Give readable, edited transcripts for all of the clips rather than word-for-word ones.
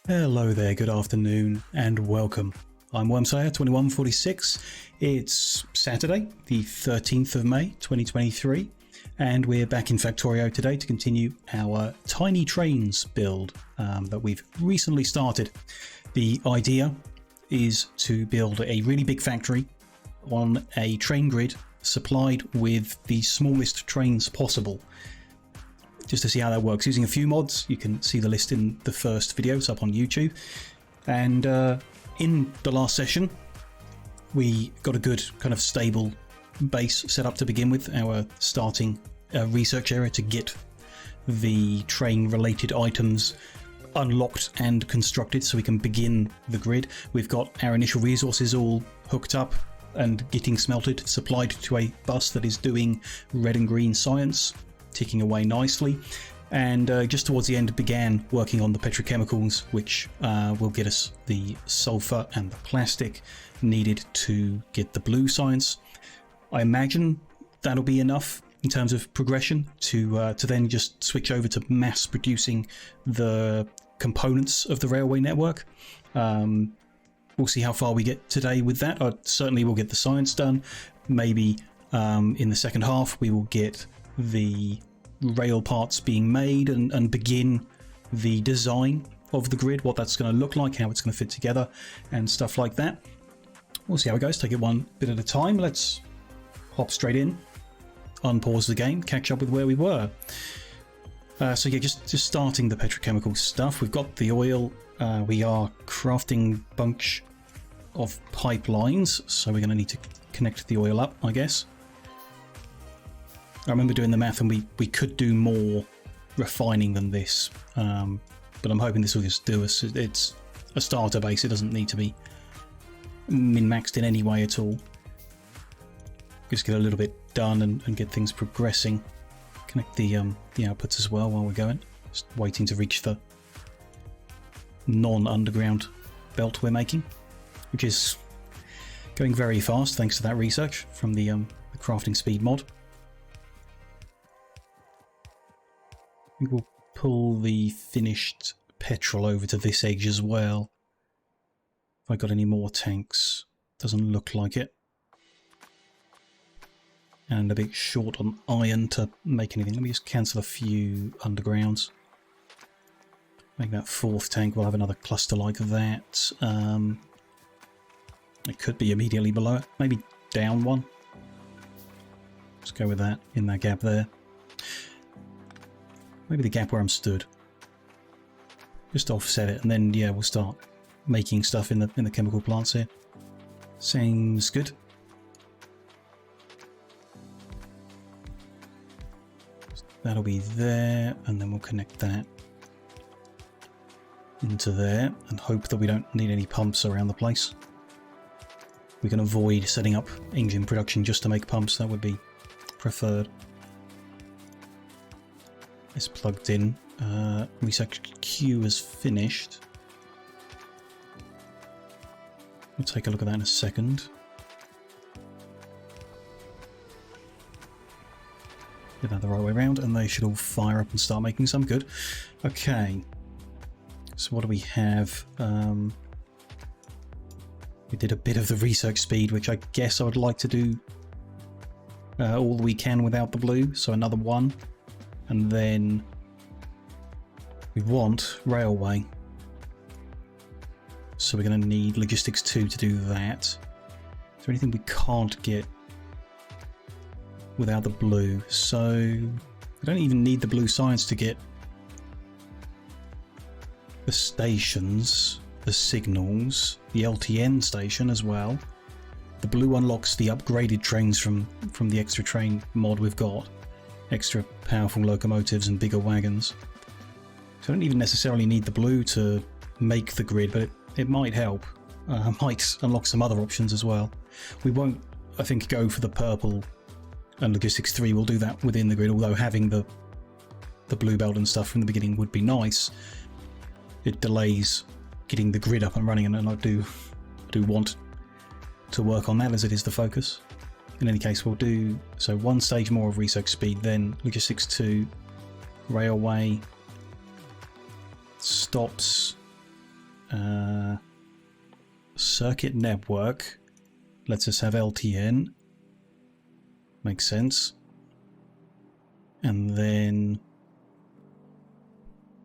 Hello there, good afternoon and welcome. I'm Wormslayer2146. It's Saturday, the 13th of May 2023, and we're back in Factorio today to continue our tiny trains build that we've recently started. The idea is to build a really big factory on a train grid supplied with the smallest trains possible. Just to see how that works, using a few mods. You can see the list in the first video, it's up on YouTube. And in the last session, we got a good kind of stable base set up to begin with, our starting research area to get the train related items unlocked and constructed so we can begin the grid. We've got our initial resources all hooked up and getting smelted, supplied to a bus that is doing red and green science, ticking away nicely, and just towards the end began working on the petrochemicals, which will get us the sulfur and the plastic needed to get the blue science. I imagine that'll be enough in terms of progression to then just switch over to mass producing the components of the railway network. We'll see how far we get today with that. I certainly will get the science done. Maybe in the second half we will get the rail parts being made and begin the design of the grid, what that's going to look like, how it's going to fit together and stuff like that. We'll see how it goes, take it one bit at a time. Let's hop straight in, unpause the game, catch up with where we were. So yeah, just starting the petrochemical stuff. We've got the oil, we are crafting a bunch of pipelines, so we're going to need to connect the oil up, I guess. I remember doing the math and we could do more refining than this, but I'm hoping this will just do us. It's a starter base, it doesn't need to be min-maxed in any way at all. Just get a little bit done and get things progressing. Connect the outputs as well while we're going. Just waiting to reach the non-underground belt we're making, which is going very fast thanks to that research from the crafting speed mod. I think we'll pull the finished petrol over to this edge as well. If I got any more tanks, doesn't look like it. And a bit short on iron to make anything. Let me just cancel a few undergrounds. Make that fourth tank, we'll have another cluster like that. It could be immediately below it, maybe down one. Let's go with that, in that gap there. Maybe the gap where I'm stood. Just offset it, and then yeah, we'll start making stuff in the chemical plants here. Seems good. That'll be there, and then we'll connect that into there, and hope that we don't need any pumps around the place. We can avoid setting up engine production just to make pumps. That would be preferred. It's plugged in. Research queue is finished. We'll take a look at that in a second. Get that the right way around, and they should all fire up and start making some. Good. Okay. So what do we have? We did a bit of the research speed, which I guess I would like to do all we can without the blue. So another one. And then we want railway, so we're going to need logistics 2 to do that. Is there anything we can't get without the blue? So we don't even need the blue science to get the stations, the signals, the LTN station as well. The blue unlocks the upgraded trains from the extra train mod we've got. Extra powerful locomotives and bigger wagons. So I don't even necessarily need the blue to make the grid, but it might help. Might unlock some other options as well. We won't, I think, go for the purple and logistics 3. We'll do that within the grid, although having the blue belt and stuff from the beginning would be nice. It delays getting the grid up and running, and I do want to work on that as it is the focus. In any case, we'll do so one stage more of research speed, then logistics 2, railway, stops Circuit network lets us have LTN. Makes sense. And then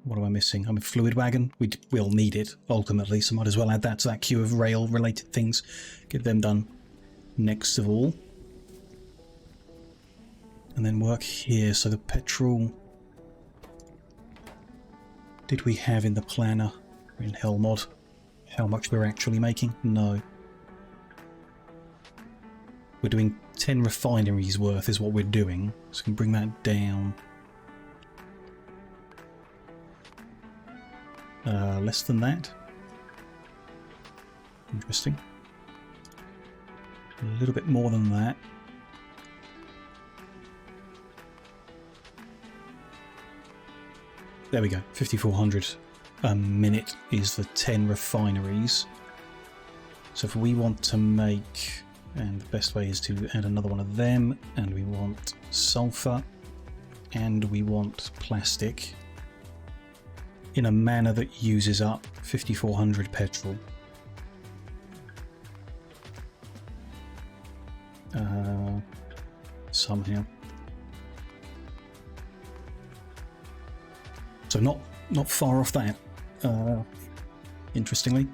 what am I missing? I'm a fluid wagon. We'll need it ultimately, so might as well add that to that queue of rail related things. Get them done next of all. And then work here. So the petrol, did we have in the planner in Hellmod how much we're actually making? No. We're doing 10 refineries worth is what we're doing, so we can bring that down. Less than that. Interesting. A little bit more than that. There we go, 5,400 a minute is the 10 refineries. So if we want to make, and the best way is to add another one of them, and we want sulfur, and we want plastic, in a manner that uses up 5,400 petrol. Somehow. So not far off that. Interestingly,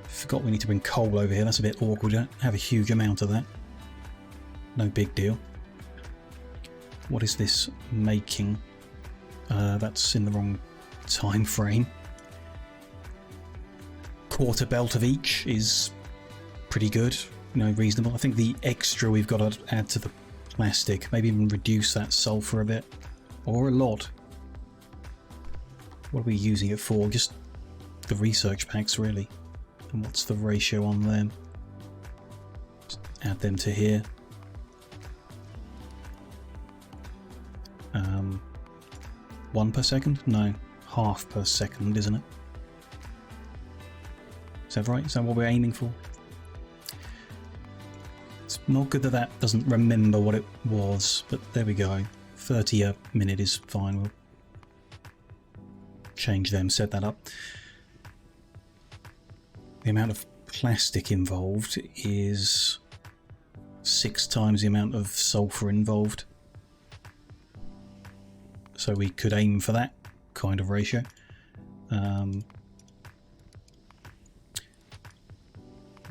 forgot we need to bring coal over here. That's a bit awkward. I don't have a huge amount of that. No big deal. What is this making? That's in the wrong time frame. Quarter belt of each is pretty good. You know, reasonable. I think the extra we've got to add to the plastic, maybe even reduce that sulfur a bit, or a lot. What are we using it for? Just the research packs, really. And what's the ratio on them? Just add them to here. 1 per second? No, half per second, isn't it? Is that right? Is that what we're aiming for? It's not good that that doesn't remember what it was, but there we go. 30 a minute is fine. We'll change them, set that up. The amount of plastic involved is 6 times the amount of sulfur involved. So we could aim for that kind of ratio.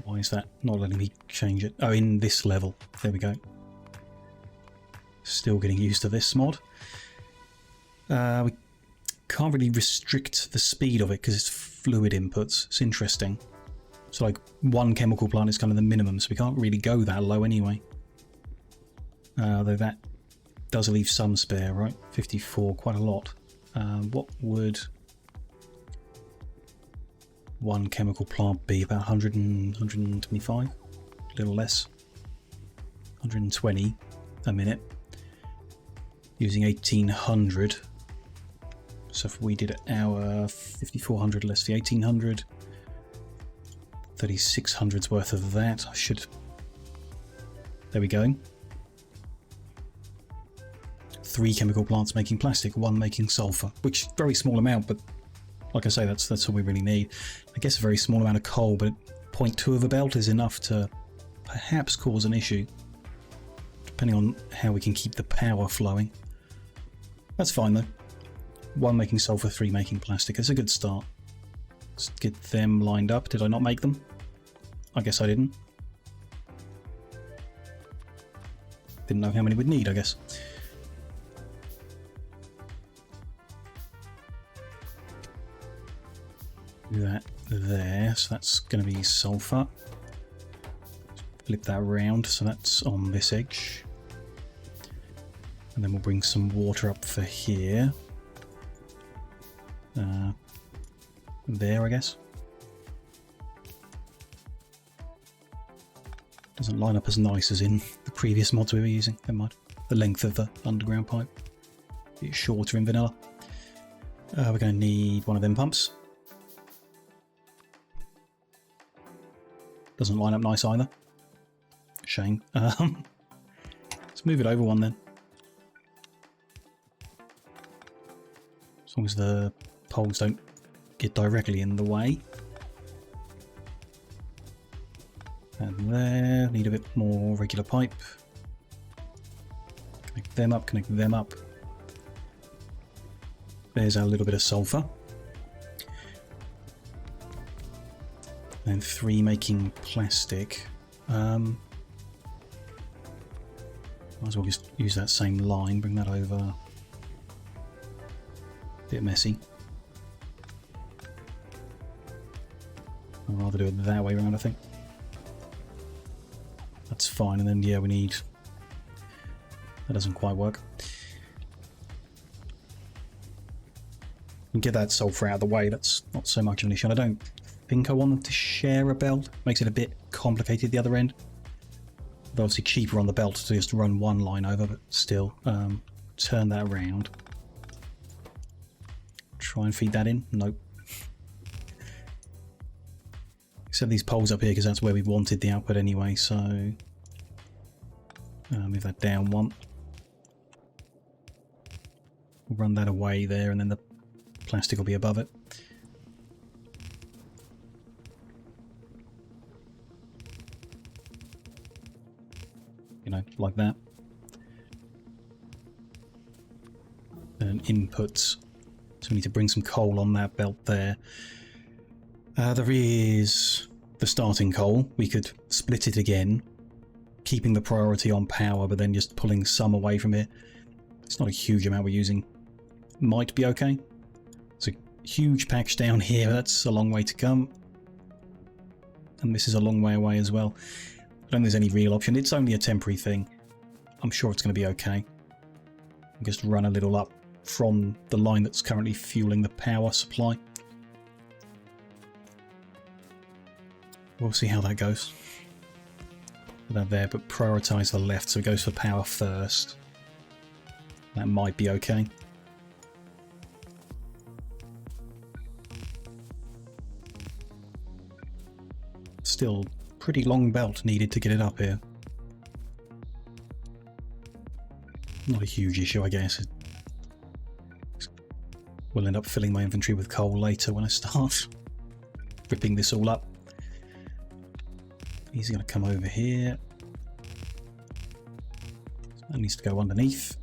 Why is that not letting me change it? Oh, in this level. There we go. Still getting used to this mod. We can't really restrict the speed of it because it's fluid inputs. It's interesting. So like one chemical plant is kind of the minimum, so we can't really go that low anyway. Though that does leave some spare, right? 54, quite a lot. What would one chemical plant be? About 100 and 125? A little less. 120 a minute. Using 1800. So if we did our 5400 less the 1800, 3600's worth of that. I should. There we go. 3 chemical plants making plastic, 1 making sulfur, which very small amount, but like I say, that's all we really need. I guess a very small amount of coal, but 0.2 of a belt is enough to perhaps cause an issue, depending on how we can keep the power flowing. That's fine though. 1 making sulfur, 3 making plastic. It's a good start. Let's get them lined up. Did I not make them? I guess I didn't. Didn't know how many we'd need, I guess. Do that there, so that's going to be sulfur. Flip that around, so that's on this edge. And then we'll bring some water up for here. There, I guess. Doesn't line up as nice as in the previous mods we were using. Never mind. The length of the underground pipe. A bit shorter in vanilla. We're going to need one of them pumps. Doesn't line up nice either. Shame. Let's move it over one then. As long as the poles don't get directly in the way. And there, need a bit more regular pipe. Connect them up, connect them up. There's our little bit of sulfur. And 3 making plastic. Might as well just use that same line, bring that over. Bit messy. I'd rather do it that way around, I think. That's fine, and then yeah, we need... That doesn't quite work. And get that sulfur out of the way, that's not so much of an issue. And I don't think I want them to share a belt. Makes it a bit complicated the other end. But obviously cheaper on the belt to just run one line over, but still, turn that around. Try and feed that in. Nope. Except these poles up here, because that's where we wanted the output anyway, so... move that down one. We'll run that away there, and then the plastic will be above it. You know, like that. And inputs. So we need to bring some coal on that belt there. There is the starting coal. We could split it again, keeping the priority on power, but then just pulling some away from it. It's not a huge amount we're using. Might be okay. It's a huge patch down here. That's a long way to come. And this is a long way away as well. I don't think there's any real option. It's only a temporary thing. I'm sure it's going to be okay. Just run a little up from the line that's currently fueling the power supply. We'll see how that goes. Put that there, but prioritise the left, so it goes for power first. That might be okay. Still, pretty long belt needed to get it up here. Not a huge issue, I guess. We'll end up filling my inventory with coal later when I start ripping this all up. He's going to come over here. That needs to go underneath.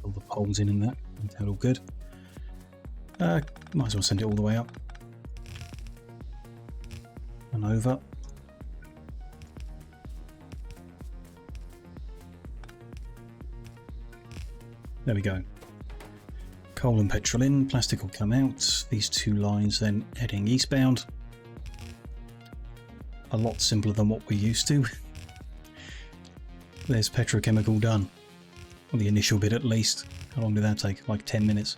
All the poles in that. That's all good. Might as well send it all the way up. And over. There we go. Coal and petrol in, plastic will come out. These 2 lines then heading eastbound. A lot simpler than what we're used to. There's petrochemical done. On the initial bit at least. How long did that take? Like 10 minutes.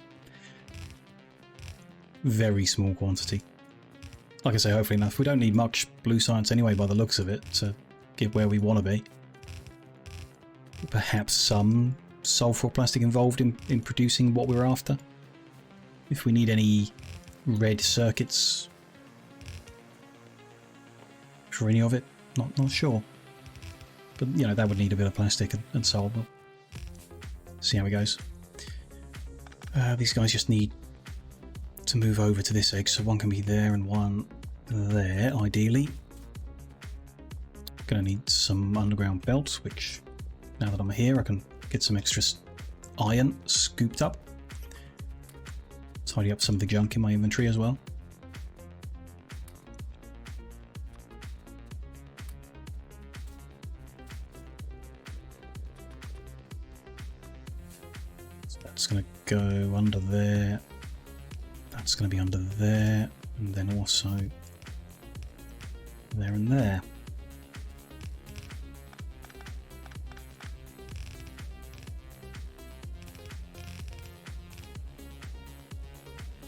Very small quantity. Like I say, hopefully enough. We don't need much blue science anyway by the looks of it to get where we want to be. Perhaps some sulfur or plastic involved in producing what we're after. If we need any red circuits for any of it, not sure. But you know, that would need a bit of plastic and so on. See how it goes. These guys just need to move over to this edge, so one can be there and one there, ideally. Gonna need some underground belts, which now that I'm here I can get some extra iron scooped up. Tidy up some of the junk in my inventory as well. So that's going to go under there. That's going to be under there. And then also there and there.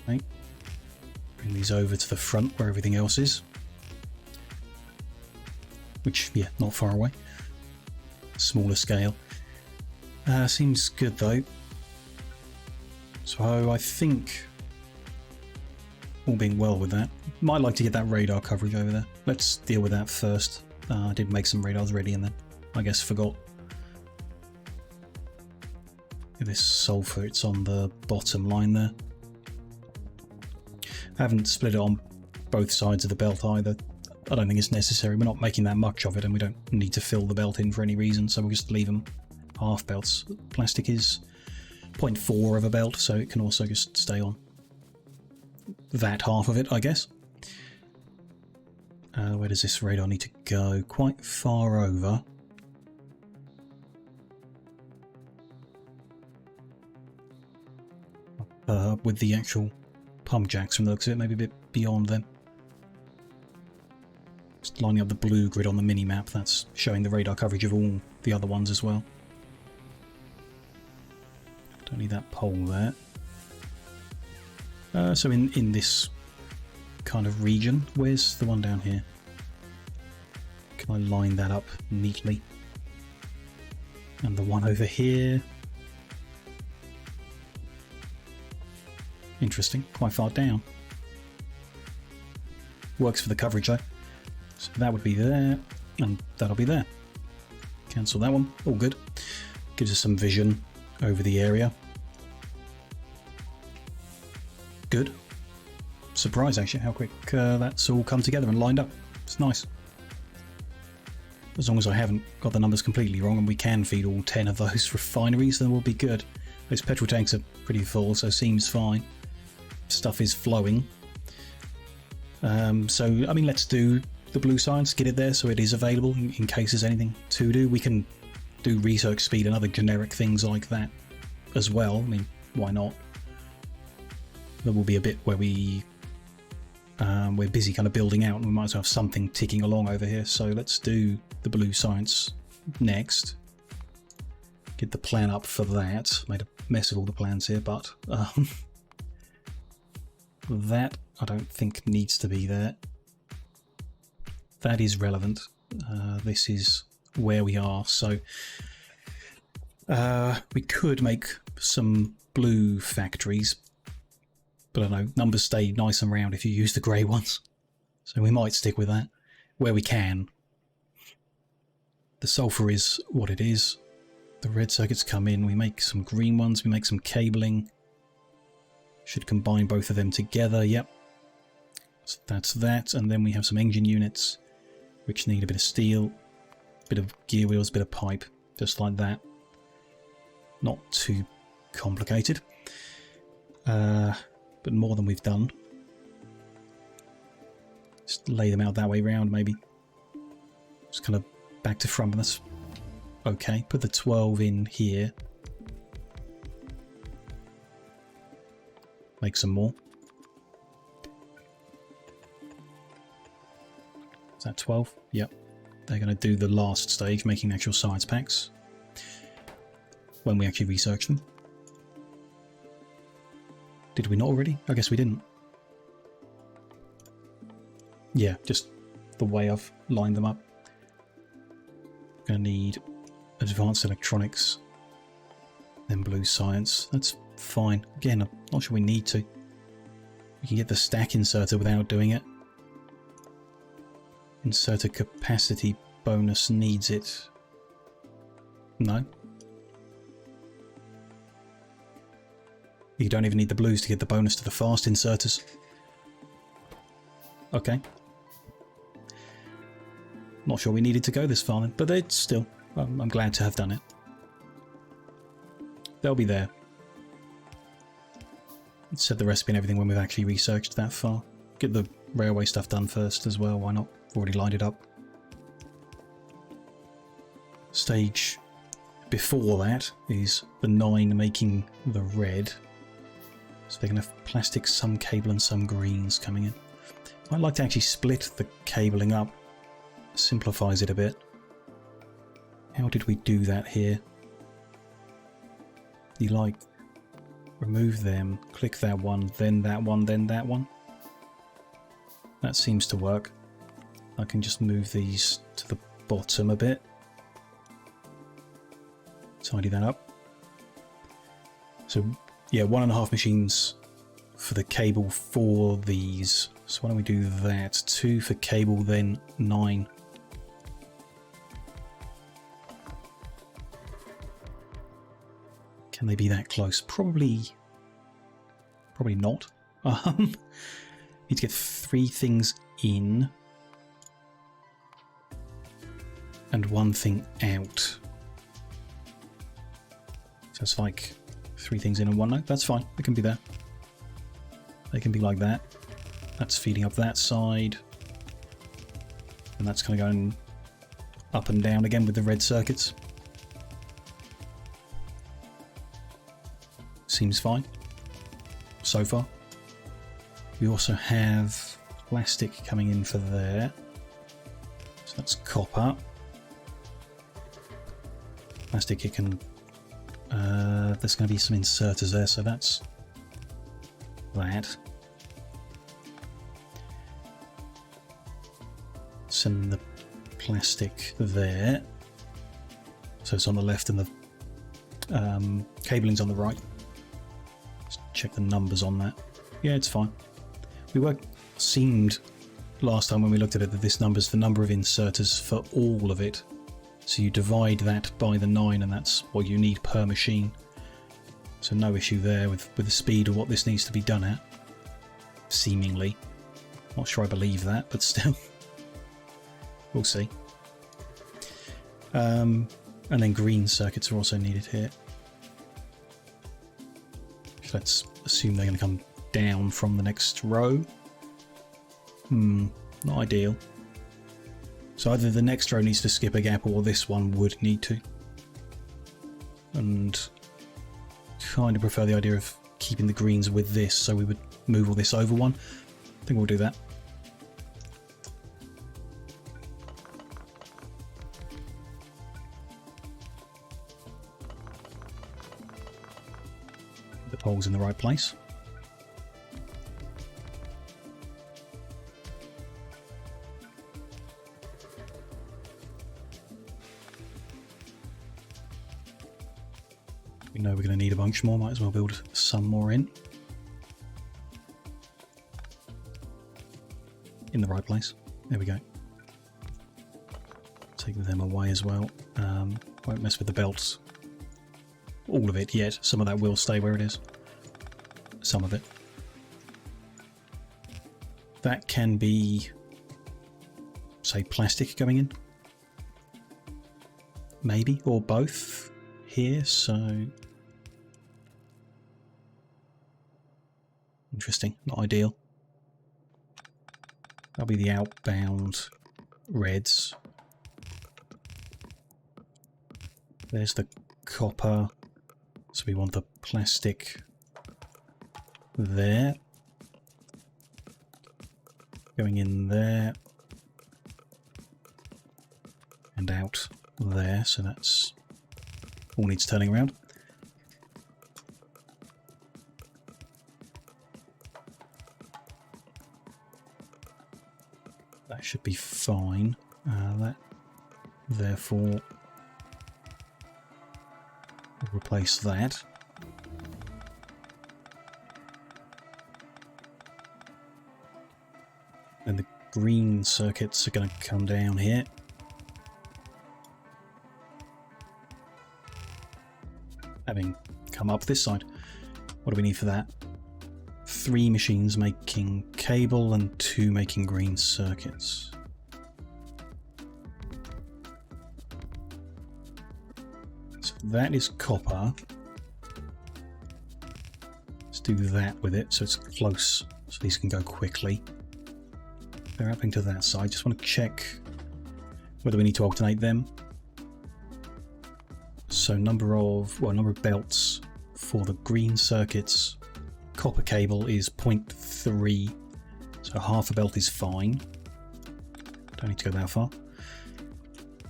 Okay. Bring these over to the front where everything else is. Which, yeah, not far away. Smaller scale. Seems good though. So I think, all being well with that, might like to get that radar coverage over there. Let's deal with that first. I did make some radars ready and then I guess forgot. This sulfur, it's on the bottom line there. I haven't split it on both sides of the belt either. I don't think it's necessary. We're not making that much of it, and we don't need to fill the belt in for any reason, so we'll just leave them half belts. Plastic is 0.4 of a belt, so it can also just stay on that half of it, I guess. Where does this radar need to go? Quite far over. With the actual pump jacks from the looks of it, maybe a bit beyond them. Just lining up the blue grid on the mini-map, that's showing the radar coverage of all the other ones as well. Don't need that pole there. So in this kind of region, where's the one down here? Can I line that up neatly? And the one over here. Interesting, quite far down. Works for the coverage though. So that would be there, and that'll be there. Cancel that one, all good. Gives us some vision over the area. Good. Surprise actually how quick that's all come together and lined up. It's nice. As long as I haven't got the numbers completely wrong and we can feed all 10 of those refineries, then we'll be good. Those petrol tanks are pretty full, so seems fine. Stuff is flowing. So, I mean, let's do the blue science, get it there so it is available in case there's anything to do. We can do research speed and other generic things like that as well. I mean, why not? There will be a bit where we're busy kind of building out, and we might as well have something ticking along over here. So let's do the blue science next. Get the plan up for that. Made a mess of all the plans here, but that I don't think needs to be there. That is relevant. This is where we are. So we could make some blue factories, but I don't know, numbers stay nice and round if you use the grey ones. So we might stick with that where we can. The sulfur is what it is. The red circuits come in, we make some green ones, we make some cabling. Should combine both of them together, yep. So that's that, and then we have some engine units which need a bit of steel, a bit of gear wheels, a bit of pipe, just like that. Not too complicated, but more than we've done. Just lay them out that way round, maybe. Just kind of back to front, and that's okay. Put the 12 in here. Make some more. Is that 12? Yep. They're going to do the last stage, making actual science packs when we actually research them. Did we not already? I guess we didn't. Yeah, just the way I've lined them up. Going to need advanced electronics, then blue science. That's fine. Again, I'm not sure we need to. We can get the stack inserted without doing it. Inserter capacity bonus needs it. No. You don't even need the blues to get the bonus to the fast inserters. Okay. Not sure we needed to go this far then, but it's still, I'm glad to have done it. They'll be there. Set the recipe and everything when we've actually researched that far. Get the railway stuff done first as well, why not? Already lined it up. Stage before that is the 9 making the red. So they're going to have plastic, some cable and some greens coming in. I'd like to actually split the cabling up. Simplifies it a bit. How did we do that here? You like remove them, click that one, then that one, then that one. That seems to work. I can just move these to the bottom a bit. Tidy that up. So yeah, 1.5 machines for the cable for these. So why don't we do that? 2 for cable, then 9. Can they be that close? Probably not. need to get 3 things in and 1 thing out. So it's like 3 things in and 1 out. That's fine. It can be there. They can be like that. That's feeding up that side. And that's kind of going up and down again with the red circuits. Seems fine so far. We also have plastic coming in for there. So that's copper. Plastic, it can... there's going to be some inserters there, so that's that. Send the plastic there. So it's on the left and the cabling's on the right. Just check the numbers on that. Yeah, it's fine. Seemed last time when we looked at it that this number's the number of inserters for all of it. So you divide that by the 9 and that's what you need per machine. So no issue there with the speed of what this needs to be done at. Seemingly. Not sure I believe that, but still. We'll see. And then green circuits are also needed here. So let's assume they're going to come down from the next row. Not ideal. So either the next row needs to skip a gap or this one would need to. And kind of prefer the idea of keeping the greens with this, so we would move all this over one. I think we'll do that. The pole's in the right place. We know we're going to need a bunch more, might as well build some more in the right place. There we go. Take them away as well. Won't mess with the belts. All of it yet. Some of that will stay where it is. Some of it. That can be, say, plastic going in. Maybe, or both here, so... Interesting, not ideal. That'll be the outbound reds. There's the copper. So we want the plastic there. Going in there. And out there, so that's all needs turning around. That should be fine. That therefore will replace that. And the green circuits are going to come down here. Having come up this side. What do we need for that? 3 machines making cable and 2 making green circuits. So that is copper. Let's do that with it so it's close, so these can go quickly. They're upping to that side. Just want to check whether we need to alternate them. So number of belts for the green circuits. Copper cable is 0.3, so half a belt is fine. Don't need to go that far.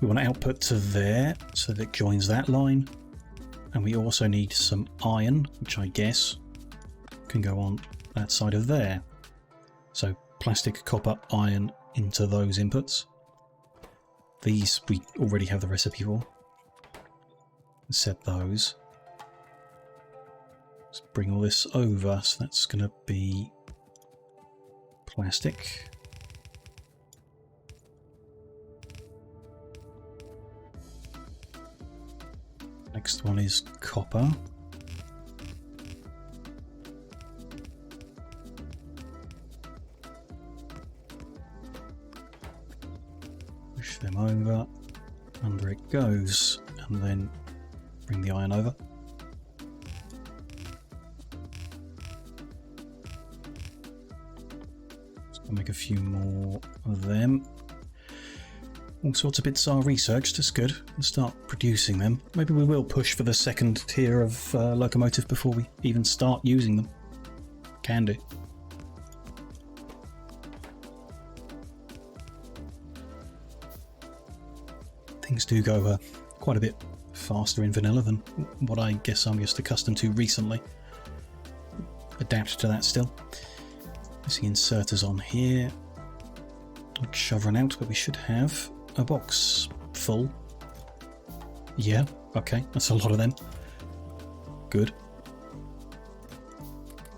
We want to output to there so that it joins that line, and we also need some iron, which I guess can go on that side of there. So plastic, copper, iron into those inputs. These we already have the recipe for. Set those. Let's bring all this over, so that's going to be plastic. Next one is copper. Push them over. Under it goes. And then bring the iron over. Just gonna make a few more of them. All sorts of bits are researched, that's good. We'll start producing them. Maybe we will push for the second tier of locomotive before we even start using them. Can do. Things do go quite a bit faster in vanilla than what I guess I'm just accustomed to recently. Adapt to that still. Missing inserters on here. Like shove run out, but we should have a box full. Yeah, okay, that's a lot of them. Good.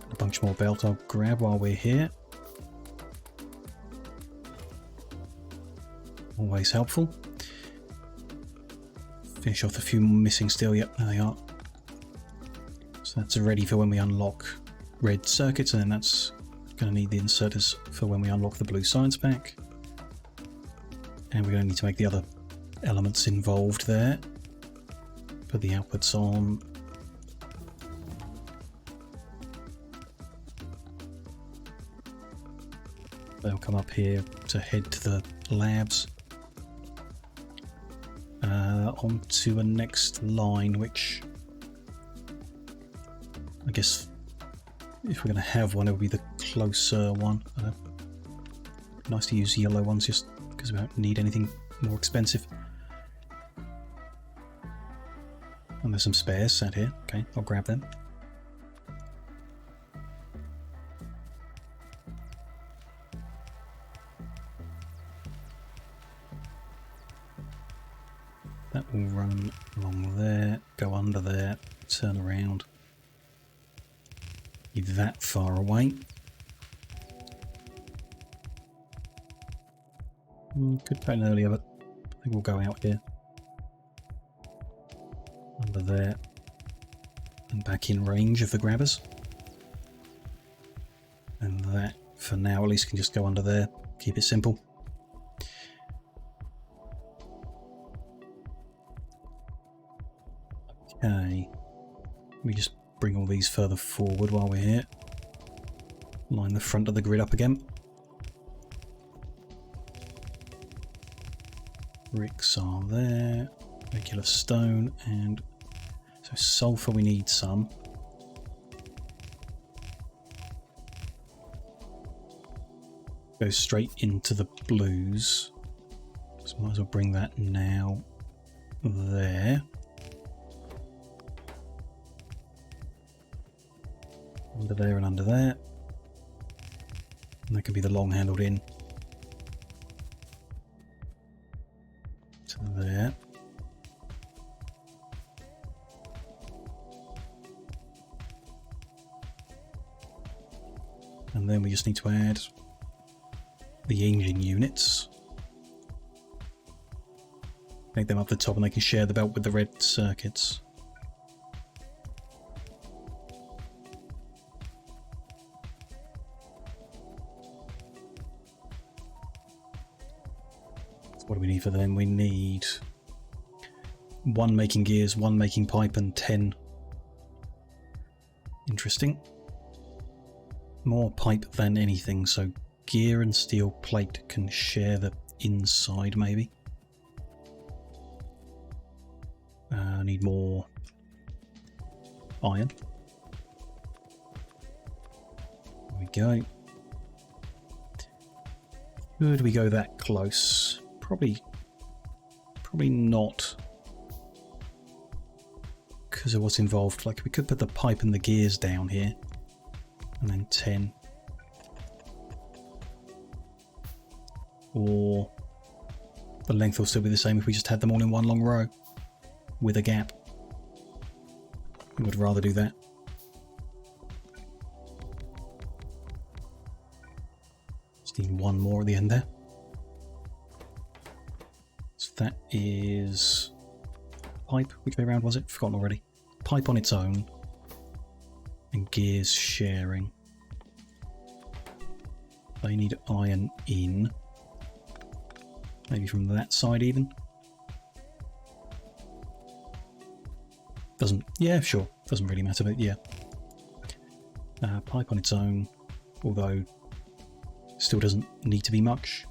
A bunch more belt I'll grab while we're here. Always helpful. Finish off a few missing still. Yep, there they are. So that's ready for when we unlock red circuits, and then that's going to need the inserters for when we unlock the blue science pack. And we're going to need to make the other elements involved there. Put the outputs on. They'll come up here to head to the labs. Onto a next line, which I guess if we're going to have one, it will be the closer one. Nice to use yellow ones just because we don't need anything more expensive. And there's some spares sat here. Okay, I'll grab them. That will run along there, go under there, turn around. Be that far away. Could put an earlier, but I think we'll go out here. Under there. And back in range of the grabbers. And that, for now at least, can just go under there. Keep it simple. Okay. Let me just bring all these further forward while we're here. Line the front of the grid up again. Bricks are there. Regular stone, and so sulfur we need some. Go straight into the blues. So might as well bring that now there. Under there and under there. And that can be the long handled in. To there. And then we just need to add the engine units. Make them up the top and they can share the belt with the red circuits. What do we need for them? We need 1 making gears, 1 making pipe, and 10. Interesting. More pipe than anything, so gear and steel plate can share the inside maybe. I need more iron. There we go. Could we go that close? Probably not, because of what's involved. Like, we could put the pipe and the gears down here, and then 10. Or the length will still be the same if we just had them all in one long row with a gap. I would rather do that. Just need 1 more at the end there. So that is pipe. Which way around was it? Forgotten already. Pipe on its own and gears sharing. They need iron in. Maybe from that side even. Doesn't, yeah, sure, doesn't really matter, but yeah. Pipe on its own, although still doesn't need to be much.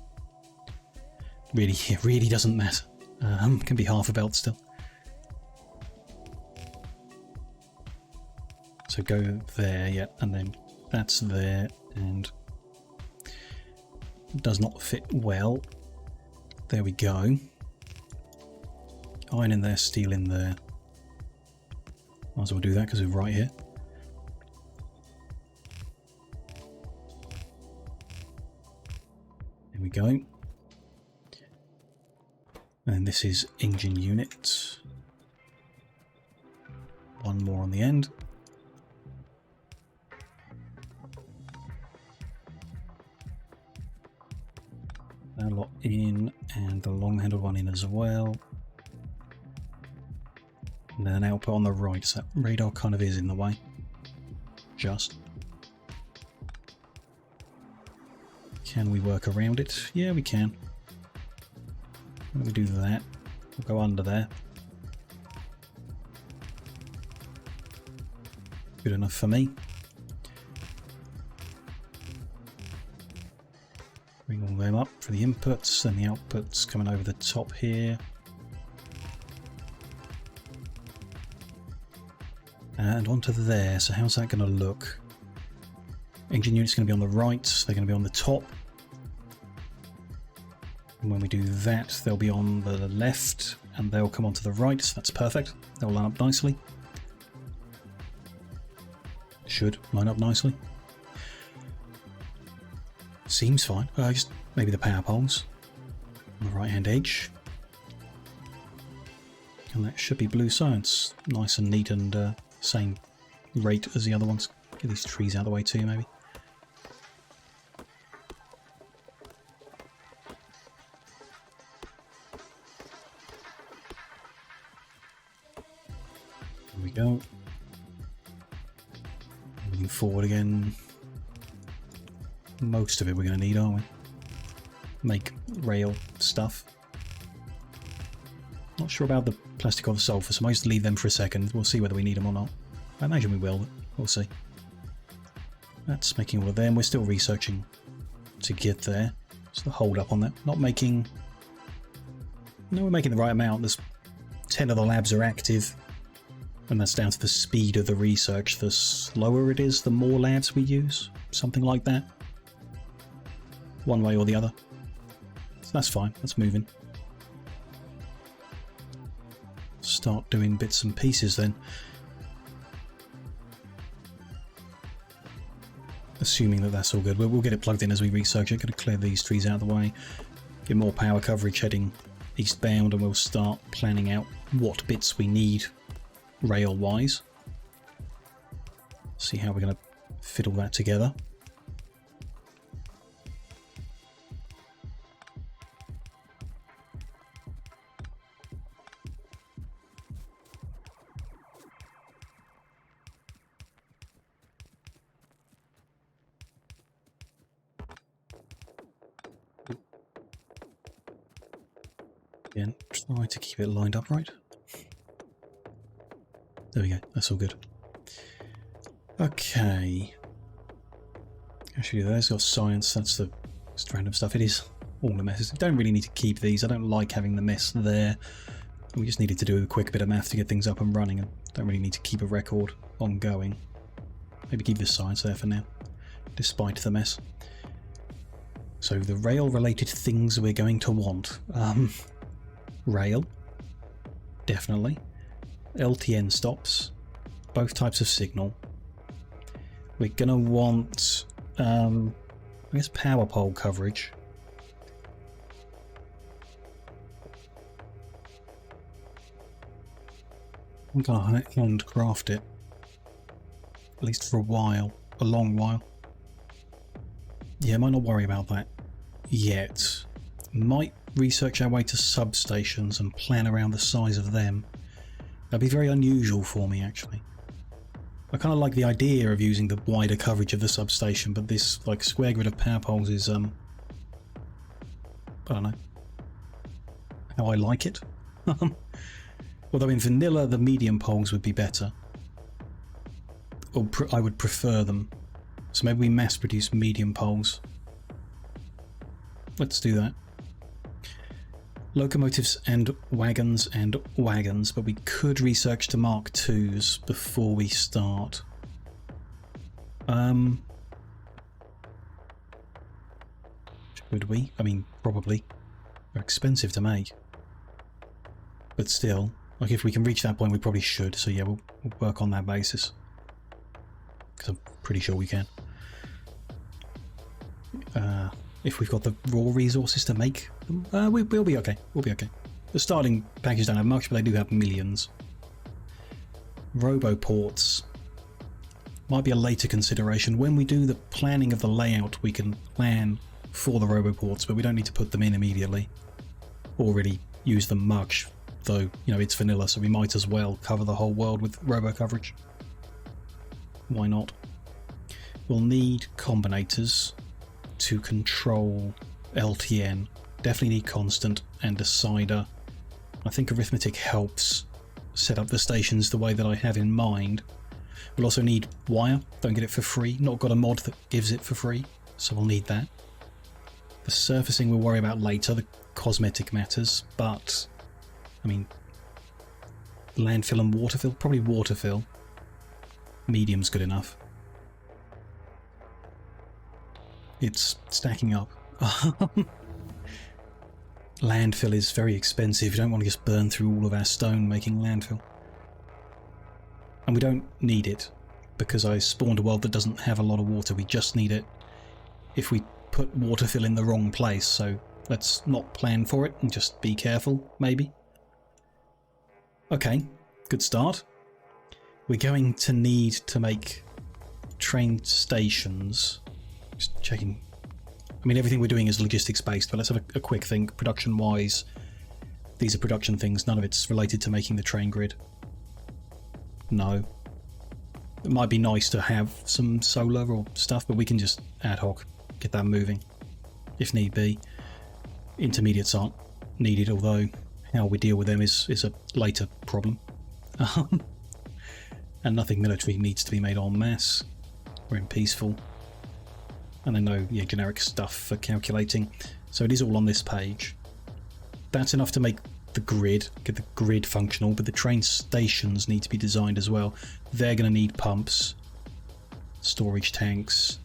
Really, it really doesn't matter. Can be half a belt still. So go there, yeah, and then that's there, and does not fit well. There we go. Iron in there, steel in there. Might as well do that because we're right here. There we go. And this is engine unit. One more on the end. That lot in, and the long-handled one in as well. And then an output on the right, so that radar kind of is in the way. Just. Can we work around it? Yeah, we can. When we do that, we'll go under there. Good enough for me. Bring all them up for the inputs, and the outputs coming over the top here. And onto there, so how's that going to look? Engine unit's going to be on the right, they're going to be on the top. And when we do that, they'll be on the left, and they'll come onto the right, so that's perfect. They'll line up nicely. Should line up nicely. Seems fine. Just maybe the power poles on the right hand edge. And that should be blue science. Nice and neat and same rate as the other ones. Get these trees out of the way too, maybe. There we go. Moving forward again. Most of it we're going to need, aren't we? Make rail stuff. Not sure about the plastic or the sulfur, so I might just leave them for a second. We'll see whether we need them or not. I imagine we will, but we'll see. That's making all of them. We're still researching to get there. What's the hold up on that? Not making... No, we're making the right amount. There's 10 of the labs are active, and that's down to the speed of the research. The slower it is, the more labs we use. Something like that. One way or the other. So that's fine. That's moving. Start doing bits and pieces then. Assuming that that's all good. We'll get it plugged in as we research it. Going to clear these trees out of the way. Get more power coverage heading eastbound, and we'll start planning out what bits we need rail-wise. See how we're going to fit all that together. Again, try to keep it lined up right. There we go, that's all good. Okay. Actually, there's got science, that's the just random stuff. It is all the messes. We don't really need to keep these. I don't like having the mess there. We just needed to do a quick bit of math to get things up and running, and don't really need to keep a record ongoing. Maybe keep the science there for now, despite the mess. So the rail-related things we're going to want. Rail, definitely. LTN stops, both types of signal. We're going to want, I guess, power pole coverage. I'm going to handcraft it, at least for a while, a long while. Yeah, might not worry about that yet. Might research our way to substations and plan around the size of them. That'd be very unusual for me, actually. I kind of like the idea of using the wider coverage of the substation, but this like square grid of power poles is I don't know. how I like it. Although in vanilla, the medium poles would be better. Or I would prefer them. So maybe we mass produce medium poles. Let's do that. Locomotives and wagons, but we could research to Mark IIs before we start. Should we? I mean, probably. They're expensive to make. But still, like if we can reach that point, we probably should. So yeah, we'll work on that basis. Because I'm pretty sure we can. If we've got the raw resources to make them, we'll be okay. We'll be okay. The starting package don't have much, but they do have millions. Roboports might be a later consideration. When we do the planning of the layout, we can plan for the roboports, but we don't need to put them in immediately. Or really use them much, though, you know, it's vanilla, so we might as well cover the whole world with robo coverage. Why not? We'll need combinators to control LTN. Definitely need constant and decider. I think arithmetic helps set up the stations the way that I have in mind. We'll also need wire. Don't get it for free. Not got a mod that gives it for free, so we'll need that. The surfacing we'll worry about later, the cosmetic matters, but I mean, landfill and waterfill? Probably waterfill. Medium's good enough. It's stacking up. Landfill is very expensive. You don't want to just burn through all of our stone making landfill. And we don't need it, because I spawned a world that doesn't have a lot of water. We just need it if we put waterfill in the wrong place, so let's not plan for it and just be careful, maybe. Okay, good start. We're going to need to make train stations. Just checking. I mean, everything we're doing is logistics based, but let's have a quick think. Production wise, these are production things. None of it's related to making the train grid. No. It might be nice to have some solar or stuff, but we can just ad hoc get that moving if need be. Intermediates aren't needed, although how we deal with them is a later problem. And nothing military needs to be made en masse. We're in peaceful. And then no generic stuff for calculating. So it is all on this page. That's enough to make the grid, get the grid functional, but the train stations need to be designed as well. They're going to need pumps, storage tanks,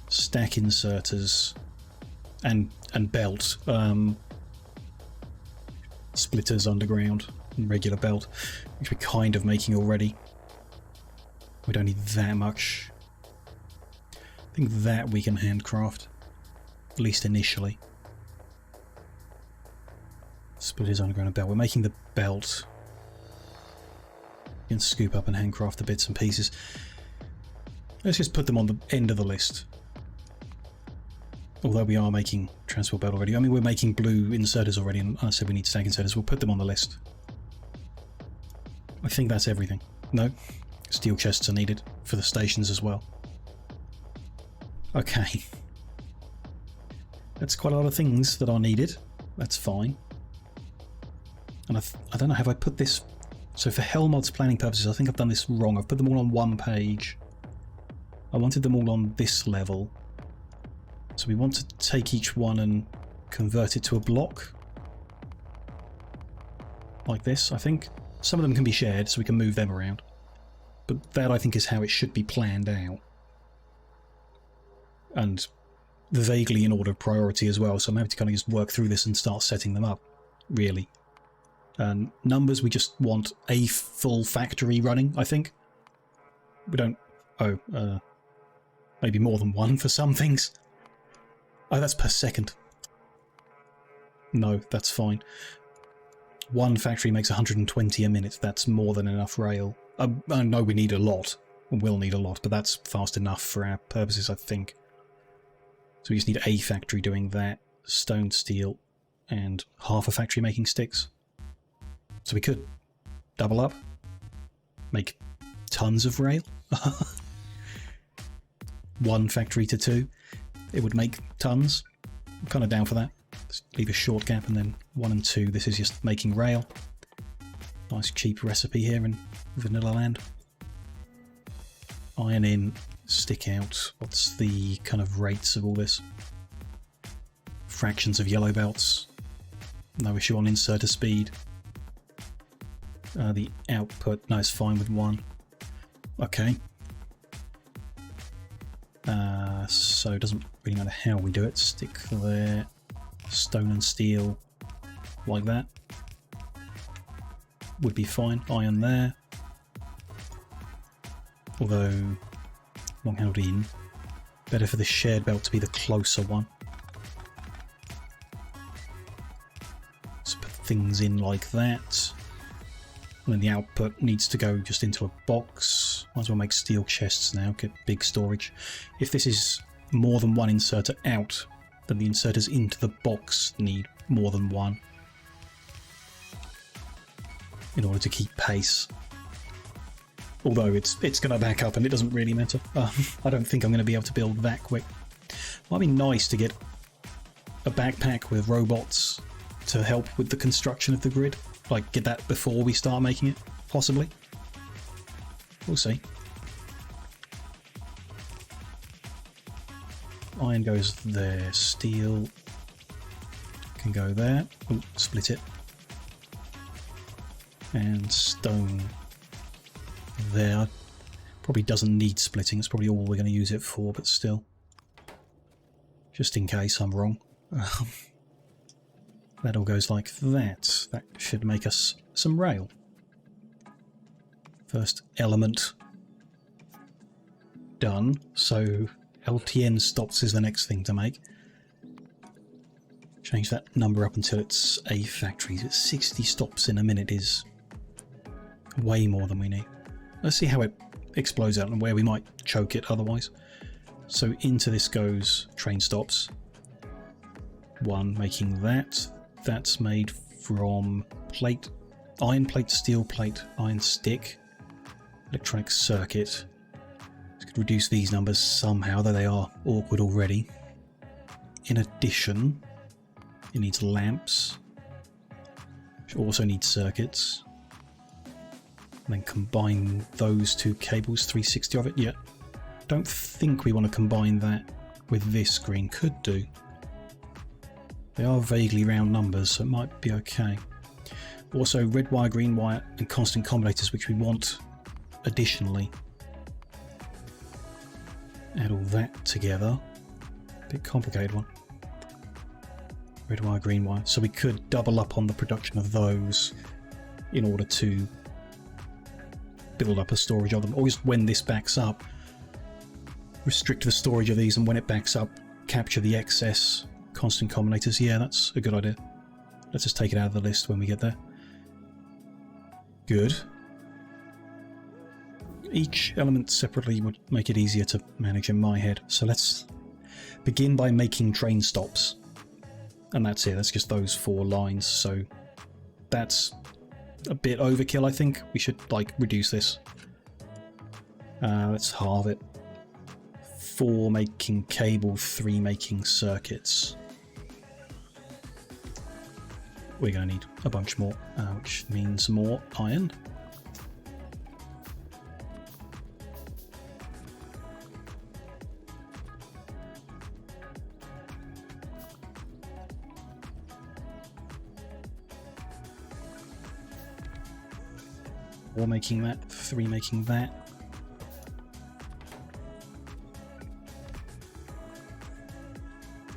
stack inserters, and belt. Splitters underground and regular belt, which we're kind of making already. We don't need that much. I think that we can handcraft, at least initially. Splitters underground and belt. We're making the belt. You can scoop up and handcraft the bits and pieces. Let's just put them on the end of the list. Although we are making transport belt already. I mean, we're making blue inserters already, and I said we need stack inserters. We'll put them on the list. I think that's everything. No, steel chests are needed for the stations as well. Okay. That's quite a lot of things that are needed. That's fine. And I don't know, have I put this... So for Helmod's planning purposes, I think I've done this wrong. I've put them all on one page. I wanted them all on this level. So we want to take each one and convert it to a block. Like this, I think. Some of them can be shared, so we can move them around. But that, I think, is how it should be planned out. And vaguely in order of priority as well, so I'm happy to kind of just work through this and start setting them up, really. Numbers, we just want a full factory running, I think. We don't... Oh, maybe more than one for some things. Oh, that's per second. No, that's fine. One factory makes 120 a minute. That's more than enough rail. I know we need a lot. We'll need a lot, but that's fast enough for our purposes, I think. So we just need a factory doing that. Stone, steel, and half a factory making sticks. So we could double up. Make tons of rail. One factory to two. It would make tons. I'm kind of down for that. Let's leave a short gap, and then 1 and 2. This is just making rail. Nice cheap recipe here in Vanilla Land. Iron in, stick out. What's the kind of rates of all this? Fractions of yellow belts. No issue on inserter speed. The output, no, it's fine with 1. Okay. So it doesn't really matter how we do it. Stick there. Stone and steel. Like that. Would be fine. Iron there. Although, long held in. Better for the shared belt to be the closer one. Let's put things in like that. And then the output needs to go just into a box. Might as well make steel chests now, get big storage. If this is more than 1 inserter out, then the inserters into the box need more than 1 in order to keep pace. Although it's going to back up and it doesn't really matter. I don't think I'm going to be able to build that quick. Might be nice to get a backpack with robots to help with the construction of the grid. Like, get that before we start making it, possibly. We'll see. Iron goes there. Steel can go there. Oh, split it. And stone there. Probably doesn't need splitting. It's probably all we're going to use it for, but still. Just in case I'm wrong. That all goes like that. That should make us some rail. First element done. So LTN stops is the next thing to make. Change that number up until it's a factory. 60 stops in a minute is way more than we need. Let's see how it explodes out and where we might choke it otherwise. So into this goes train stops. 1 making that. That's made from plate, iron plate, steel plate, iron stick, electronic circuit. This could reduce these numbers somehow, though they are awkward already. In addition, it needs lamps, which also need circuits. And then combine those 2 cables, 360 of it. Yeah, don't think we want to combine that with this screen. Could do. They are vaguely round numbers, so it might be okay. Also, red wire, green wire, and constant combinators, which we want additionally. Add all that together. Bit complicated one. Red wire, green wire. So we could double up on the production of those in order to build up a storage of them. Or just when this backs up, restrict the storage of these, and when it backs up, capture the excess. Constant combinators, yeah, that's a good idea. Let's just take it out of the list when we get there. Good. Each element separately would make it easier to manage in my head. So let's begin by making train stops. And that's it, that's just those 4 lines. So that's a bit overkill, I think. We should, like, reduce this. Let's halve it. 4 making cable, 3 making circuits. We're going to need a bunch more, which means more iron. Four making that, 3 making that.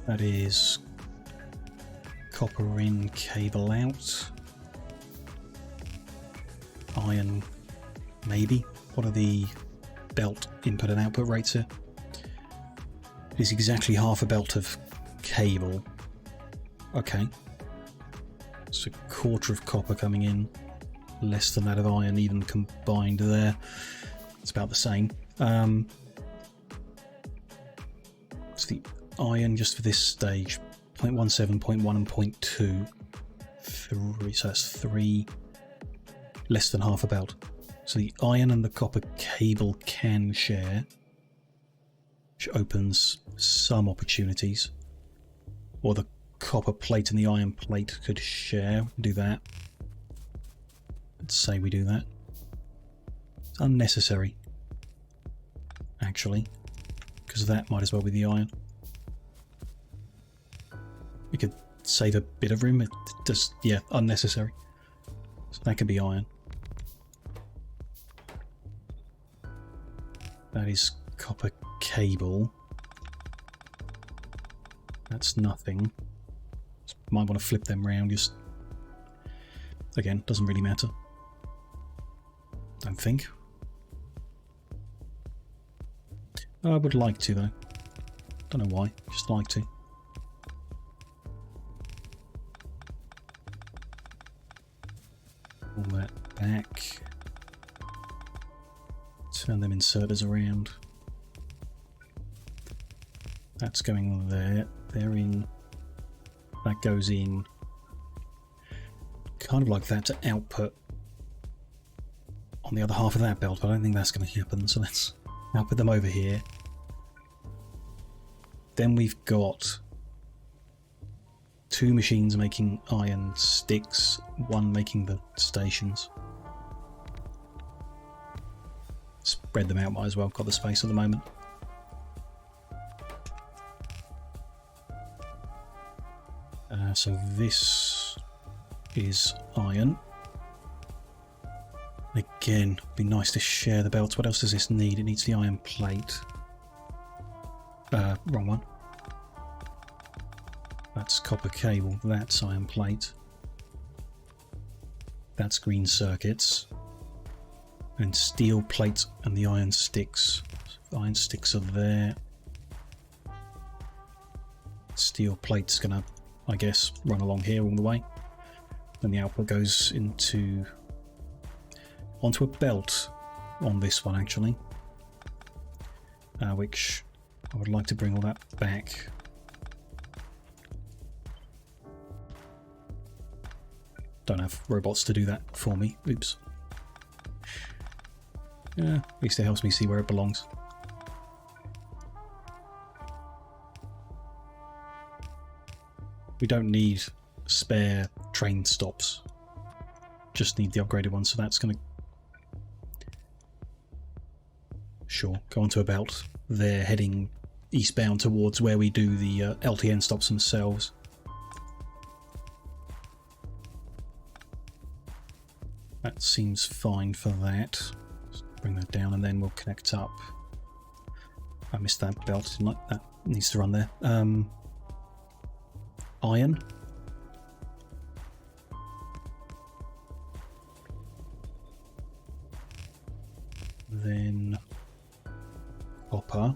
That is copper in, cable out. Iron, maybe. What are the belt input and output rates here? It is exactly half a belt of cable. Okay. So a quarter of copper coming in. Less than that of iron even combined there. It's about the same. It's the iron just for this stage. 0.17, 0.1 and 0.2. 3, so that's 3. Less than half a belt. So the iron and the copper cable can share, which opens some opportunities. Or the copper plate and the iron plate could share. Do that. Let's say we do that. It's unnecessary, actually, because that might as well be the iron. We could save a bit of room. It just, yeah, unnecessary. So that could be iron. That is copper cable. That's nothing. Might want to flip them round, just... Again, doesn't really matter. Don't think. I would like to, though. Don't know why, just like to. Pull that back. Turn them inserters around. That's going there. They're in. That goes in. Kind of like that to output on the other half of that belt, but I don't think that's going to happen. So let's output them over here. Then we've got 2 machines making iron sticks, 1 making the stations. Spread them out, might as well. Got the space at the moment. So this is iron. Again, be nice to share the belts. What else does this need? It needs the iron plate. Wrong one. That's copper cable. That's iron plate. That's green circuits. And steel plate and the iron sticks. Iron sticks are there. Steel plate's gonna, I guess, run along here all the way. Then the output goes onto a belt on this one, actually. Which I would like to bring all that back. Don't have robots to do that for me. Oops. Yeah, at least it helps me see where it belongs. We don't need spare train stops. Just need the upgraded one, so that's going to... Sure, go onto a belt. They're heading eastbound towards where we do the LTN stops themselves. That seems fine for that. Just bring that down and then we'll connect up. I missed that belt, didn't I? That needs to run there. Iron. Then copper.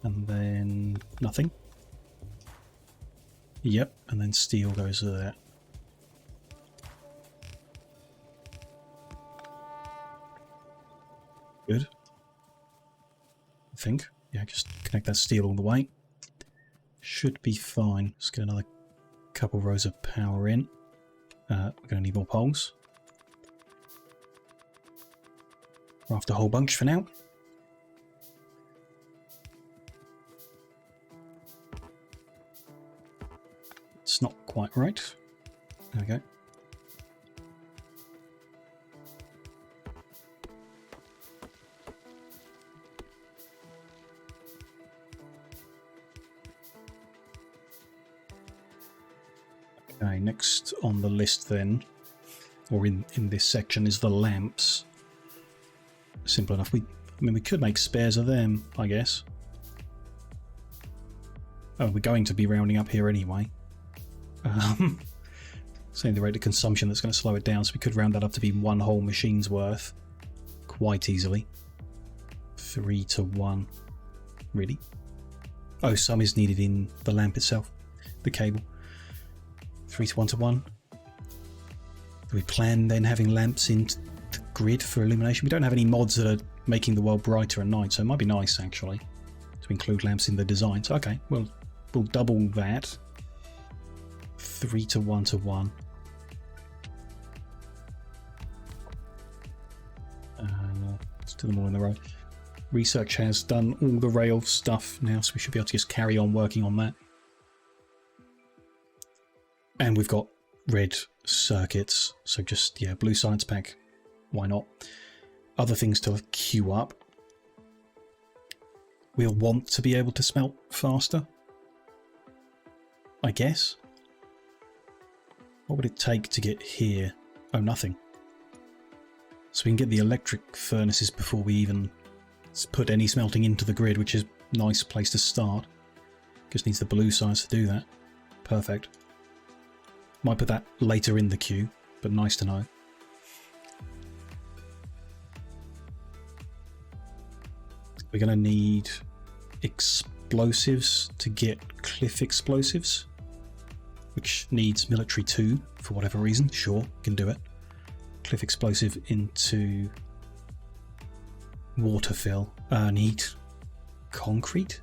And then nothing. Yep, and then steel goes there. Good. I think. Yeah, just connect that steel all the way. Should be fine. Let's get another couple rows of power in. We're going to need more poles. Craft a whole bunch for now. It's not quite right. There we go. Okay, next on the list then, or in this section, is the lamps. Simple enough. I mean, we could make spares of them, I guess. Oh, we're going to be rounding up here anyway. Saying the rate of consumption, that's going to slow it down, so we could round that up to be 1 whole machine's worth quite easily. 3 to 1. Really? Oh, some is needed in the lamp itself, the cable. 3 to 1 to 1. Do we plan then having lamps in the grid for illumination? We don't have any mods that are making the world brighter at night, so it might be nice actually to include lamps in the design. So okay, we'll double that. 3 to 1 to 1. do them all in a row. Research has done all the rail stuff now, so we should be able to just carry on working on that. And we've got red circuits, so just, yeah, blue science pack. Why not? Other things to queue up. We'll want to be able to smelt faster, I guess. What would it take to get here? Oh, nothing. So we can get the electric furnaces before we even put any smelting into the grid, which is a nice place to start. Just needs the blue science to do that. Perfect. Might put that later in the queue, but nice to know. We're going to need explosives to get cliff explosives, which needs military 2 for whatever reason. Sure, can do it. Cliff explosive into water fill. Need concrete?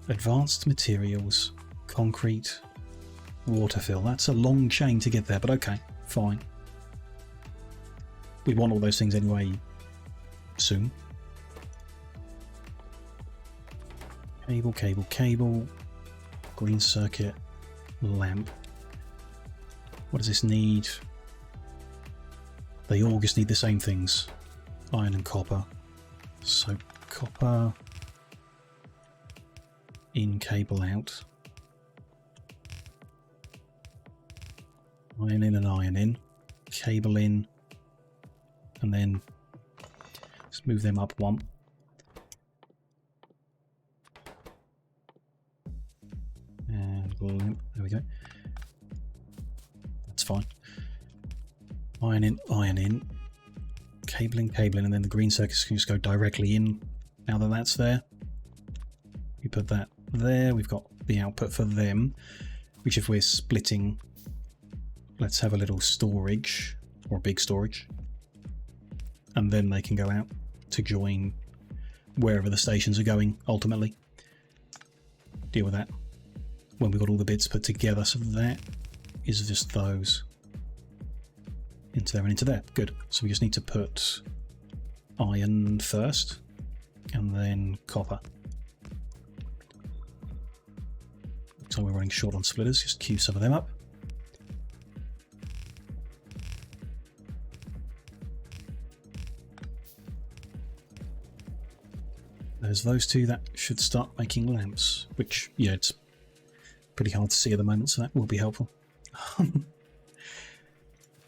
Advanced materials, concrete, water fill. That's a long chain to get there, but okay, fine. We want all those things anyway soon. Cable, cable, cable. Green circuit, lamp. What does this need? They all just need the same things. Iron and copper. So copper in, cable out. Iron in and iron in. Cable in. And then let's move them up one. And there we go. That's fine. Iron in. Cabling, and then the green circuits can just go directly in now that that's there. We put that there. We've got the output for them, which if we're splitting, let's have a little storage, or a big storage, and then they can go out to join wherever the stations are going ultimately. Deal with that when we've got all the bits put together. So that is just those into there and into there. Good. So we just need to put iron first and then copper. So we're running short on splitters. Just queue some of them up. There's those two that should start making lamps, which, yeah, it's pretty hard to see at the moment, so that will be helpful.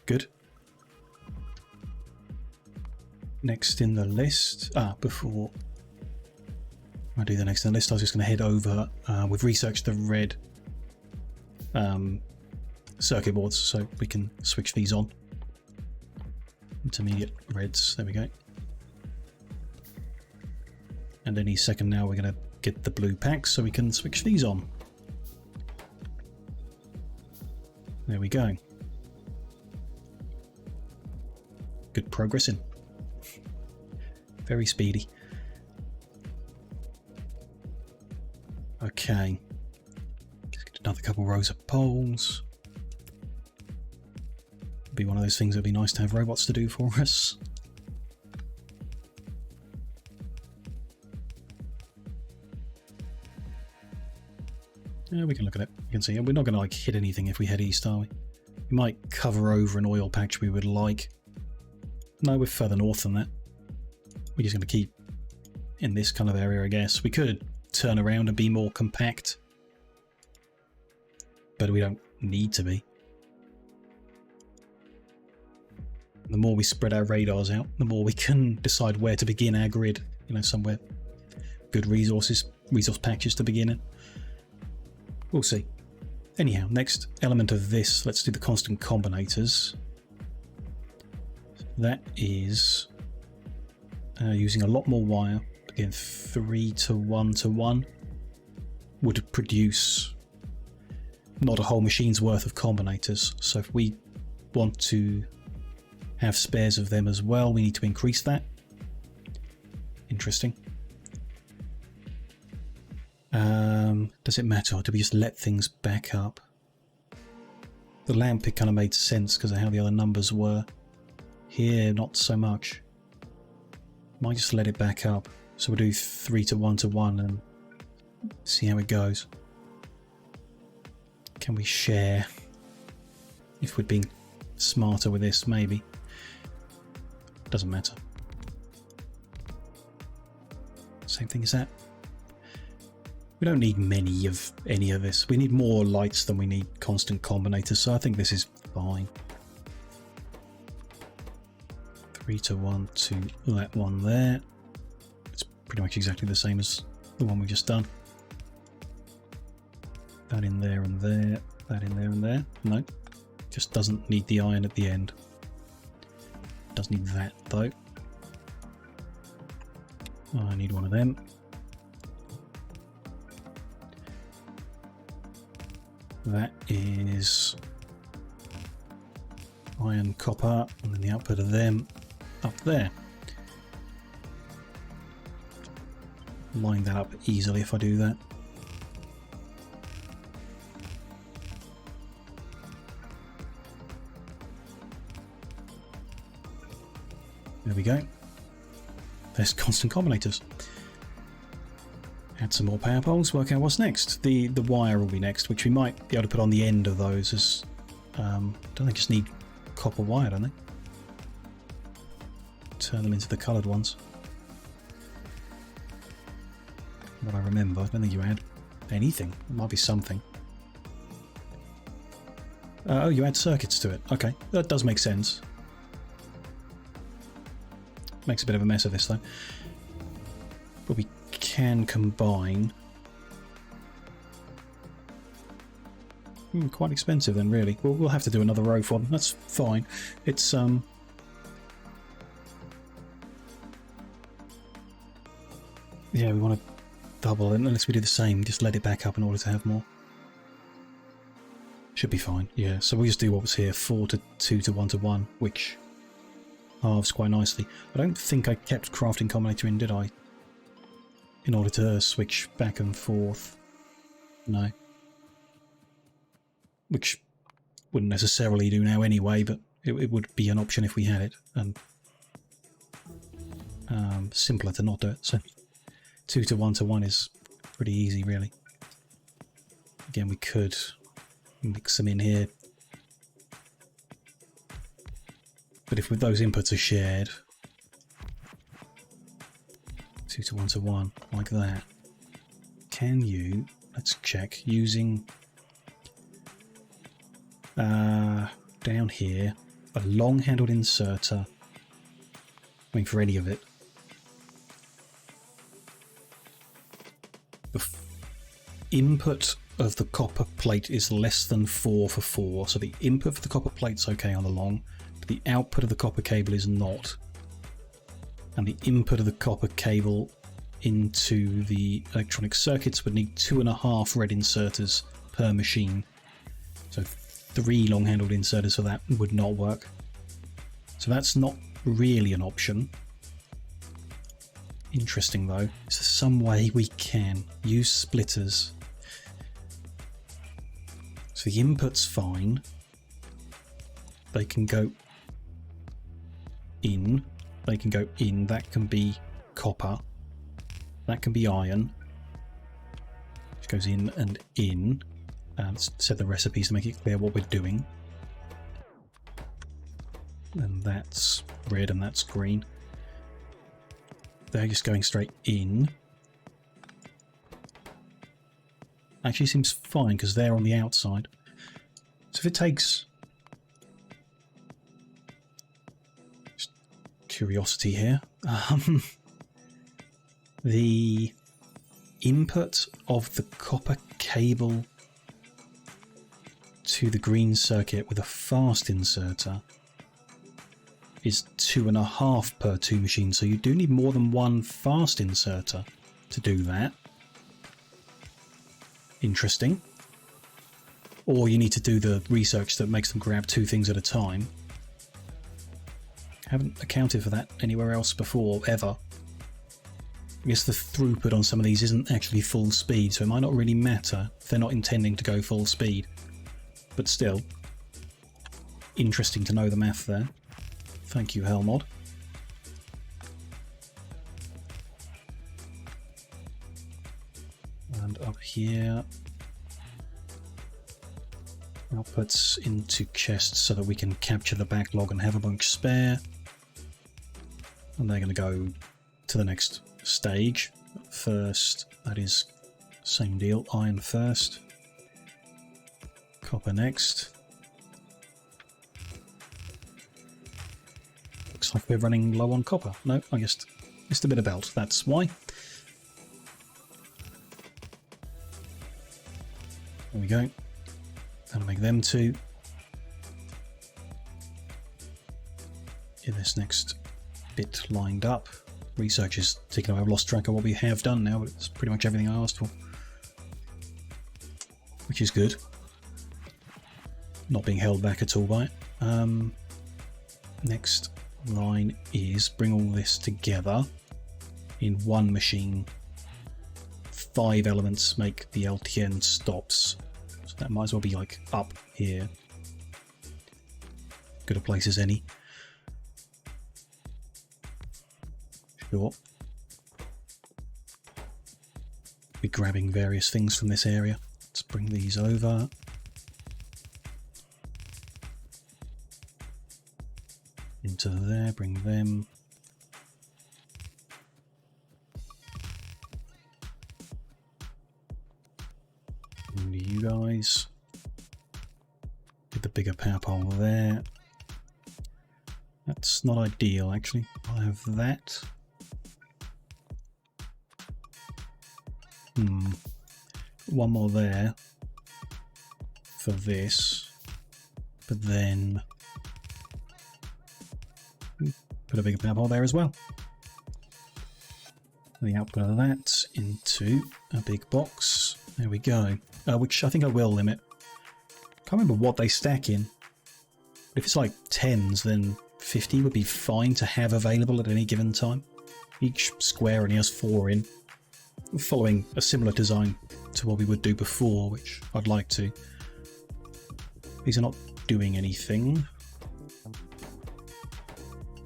Good. Next in the list, before I do the next in the list, I was just going to head over. We've researched the red circuit boards, so we can switch these on. Intermediate reds, there we go. And any second now we're going to get the blue packs so we can switch these on. There we go. Good progressing. Very speedy. Okay. Just get another couple rows of poles. Be one of those things that'd be nice to have robots to do for us. Yeah, we can look at it. You can see we're not going to like hit anything if we head east, are we? We might cover over an oil patch we would like. No, we're further north than that. We're just going to keep in this kind of area, I guess. We could turn around and be more compact, but we don't need to be. The more we spread our radars out, the more we can decide where to begin our grid. You know, somewhere good resource patches to begin in. We'll see. Anyhow, next element of this, let's do the constant combinators. That is using a lot more wire. Again, 3 to 1 to 1 would produce not a whole machine's worth of combinators. So if we want to have spares of them as well, we need to increase that. Interesting. Does it matter, or do we just let things back up? The lamp, it kind of made sense because of how the other numbers were. Here, not so much. Might just let it back up. So we'll do 3 to 1 to 1 and see how it goes. Can we share? If we'd been smarter with this, maybe. Doesn't matter. Same thing as that. We don't need many of any of this. We need more lights than we need constant combinators, so I think this is fine. 3 to 1 to that one there. It's pretty much exactly the same as the one we've just done. That in there and there. That in there and there. No. Just doesn't need the iron at the end. Does need that though. Oh, I need one of them. That is iron, copper, and then the output of them up there. Line that up easily if I do that. There we go. There's constant combinators. Add some more power poles, work out what's next. The wire will be next, which we might be able to put on the end of those as... don't they just need copper wire, don't they? Turn them into the coloured ones. What I remember, I don't think you add anything. It might be something. Oh, you add circuits to it. Okay, that does make sense. Makes a bit of a mess of this though. But we can combine. Quite expensive then, really. We'll have to do another row for them. That's fine. It's yeah, we want to double it unless we do the same. Just let it back up in order to have more. Should be fine. Yeah. So we'll just do what was here: 4 to 2 to 1 to 1, which halves quite nicely. I don't think I kept crafting combinator in, did I? In order to switch back and forth. No. Which wouldn't necessarily do now anyway, but it would be an option if we had it. And simpler to not do it. So 2 to 1 to 1 is pretty easy, really. Again, we could mix them in here. But if with those inputs are shared, 2 to 1 to 1, like that, can you, let's check, using down here, a long-handled inserter, I mean for any of it, the input of the copper plate is less than 4 for 4, so the input for the copper plate's okay on the long, but the output of the copper cable is not. And the input of the copper cable into the electronic circuits would need 2.5 red inserters per machine. So 3 long-handled inserters for that would not work. So that's not really an option. Interesting though. Is there some way we can use splitters? So the input's fine. They can go in. They can go in. That can be copper. That can be iron. Which goes in and in. Let's set the recipes to make it clear what we're doing. And that's red and that's green. They're just going straight in. Actually seems fine because they're on the outside. So if it takes... Just curiosity here. The input of the copper cable to the green circuit with a fast inserter is 2.5 per 2 machines, so you do need more than one fast inserter to do that. Interesting. Or you need to do the research that makes them grab 2 things at a time. Haven't accounted for that anywhere else before, ever. I guess the throughput on some of these isn't actually full speed, so it might not really matter if they're not intending to go full speed. But still, interesting to know the math there. Thank you, Helmod. And up here, outputs into chests so that we can capture the backlog and have a bunch spare. And they're going to go to the next stage. First, that is same deal, iron first, copper next. Looks like we're running low on copper. No, I guess it's a bit of belt, that's why. There we go. That'll make them two. Get this next bit lined up. Research is taking away. I've lost track of what we have done now, but it's pretty much everything I asked for. Which is good. Not being held back at all by it. Next line is bring all this together in one machine. 5 elements make the LTN stops. So that might as well be like up here. Good a place as any. Sure. Be grabbing various things from this area. Let's bring these over. Into there, bring them. Into you guys. Get the bigger power pole there. That's not ideal, actually. I'll have that. One more there for this, but then put a bigger power pole there as well. The output of that into a big box. There we go. Which I think I will limit. Can't remember what they stack in. But if it's like 10s, then 50 would be fine to have available at any given time. Each square only has 4 in. Following a similar design to what we would do before, which I'd like to. These are not doing anything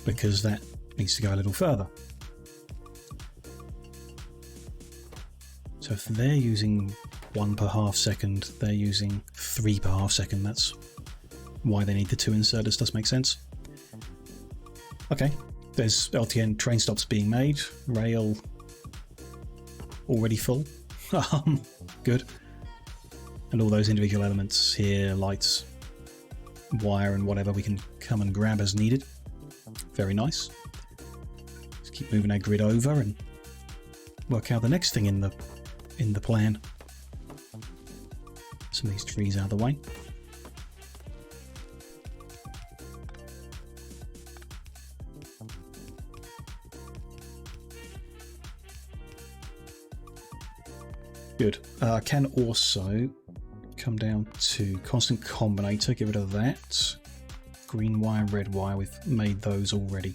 because that needs to go a little further. So if they're using 1 per half second, they're using 3 per half second. That's why they need the 2 inserters. Does make sense. Okay, there's LTN train stops being made. Rail already full. Good. And all those individual elements here, lights, wire and whatever, we can come and grab as needed. Very nice. Let's keep moving our grid over and work out the next thing in the plan. Some of these trees out of the way. Good. I can also come down to constant combinator, get rid of that. Green wire, red wire, we've made those already.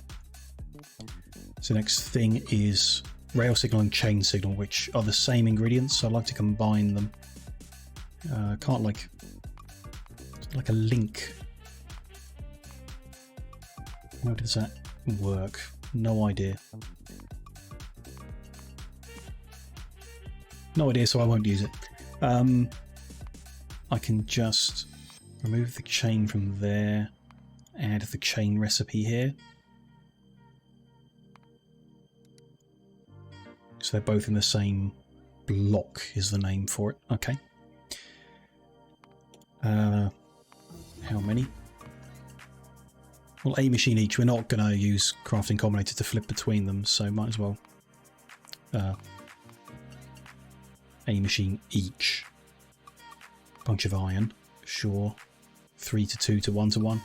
So next thing is rail signal and chain signal, which are the same ingredients, so I like to combine them. Can't like a link. How does that work? No idea. No idea, so I won't use it. I can just remove the chain from there, add the chain recipe here. So they're both in the same block is the name for it. Okay. How many? Well, a machine each. We're not going to use crafting combinator to flip between them, so might as well a machine each. Bunch of iron, sure. 3 to 2 to 1 to 1.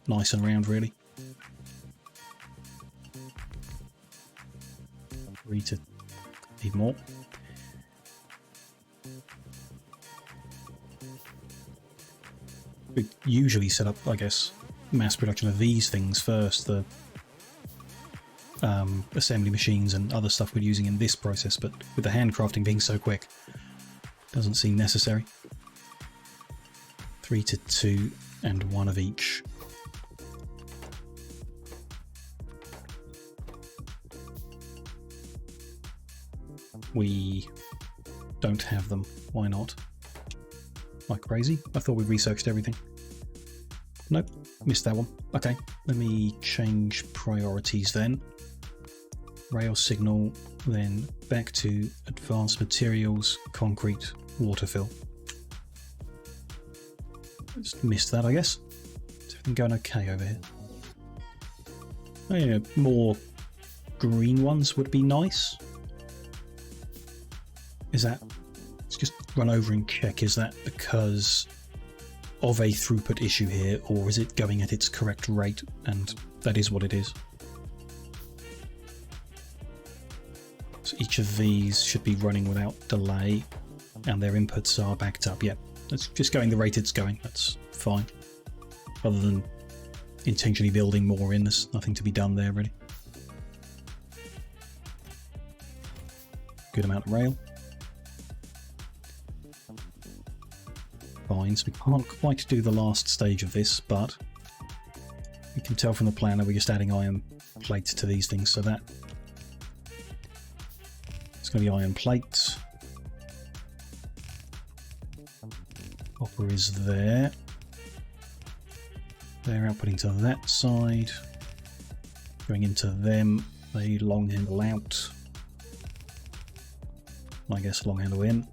Nice and round, really. 3 to... need more. We usually set up, I guess, mass production of these things first, the assembly machines and other stuff we're using in this process, but with the handcrafting being so quick, doesn't seem necessary. 3 to 2 and 1 of each. We don't have them. Why not? Am I crazy? I thought we researched everything. Nope, missed that one. Okay, let me change priorities then. Rail signal, then back to advanced materials, concrete, water fill. Just missed that, I guess. Is everything going okay over here? Oh, yeah, more green ones would be nice. Is that... Let's just run over and check. Is that because of a throughput issue here, or is it going at its correct rate? And that is what it is. So each of these should be running without delay, and their inputs are backed up. Yep, it's just going the rate it's going. That's fine. Other than intentionally building more in, there's nothing to be done there, really. Good amount of rail. Fine, so we can't quite do the last stage of this, but you can tell from the plan that we're just adding iron plates to these things, so that it's going to be iron plates. Copper is there. They're outputting to that side. Going into them, they long handle out. I guess long handle in.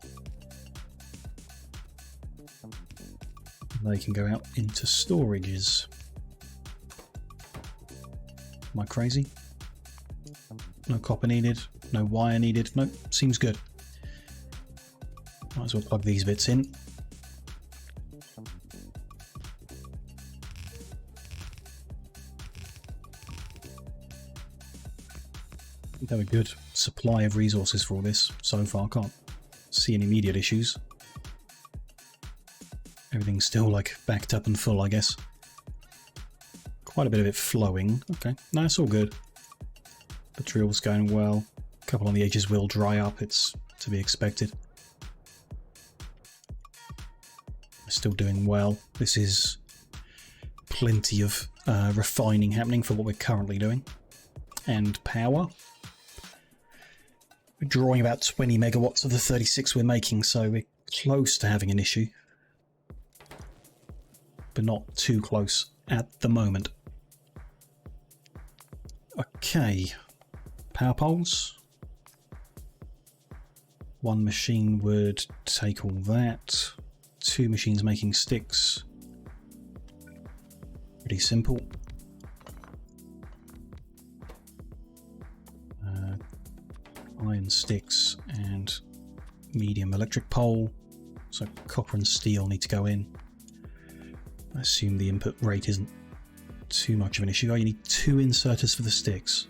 They can go out into storages. Am I crazy? No copper needed, no wire needed. Nope, seems good. Might as well plug these bits in. We have a good supply of resources for all this so far. Can't see any immediate issues. Everything's still like backed up and full, I guess. Quite a bit of it flowing. Okay, no, it's all good. Material's going well. A couple on the edges will dry up. It's to be expected. We're still doing well. This is plenty of refining happening for what we're currently doing. And power. We're drawing about 20 megawatts of the 36 we're making, so we're close to having an issue. But not too close at the moment. Okay. Power poles. One machine would take all that. Two machines making sticks. Pretty simple. Iron sticks and medium electric pole. So copper and steel need to go in. I assume the input rate isn't too much of an issue. Oh, you need two inserters for the sticks.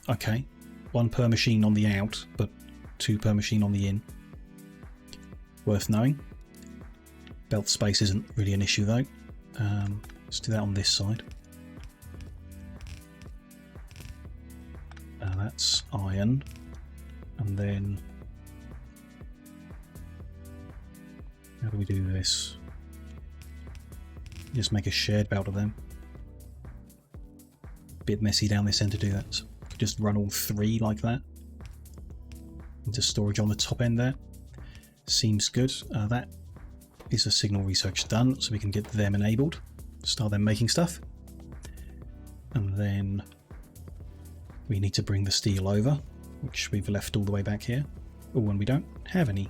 Okay. One per machine on the out, but two per machine on the in. Worth knowing. Belt space isn't really an issue though. Let's do that on this side. That's iron. And then... how do we do this? Just make a shared belt of them. Bit messy down this end to do that. So just run all three like that. Into storage on the top end there. Seems good. That is a signal research done, so we can get them enabled. Start them making stuff. And then we need to bring the steel over, which we've left all the way back here. Oh, and we don't have any.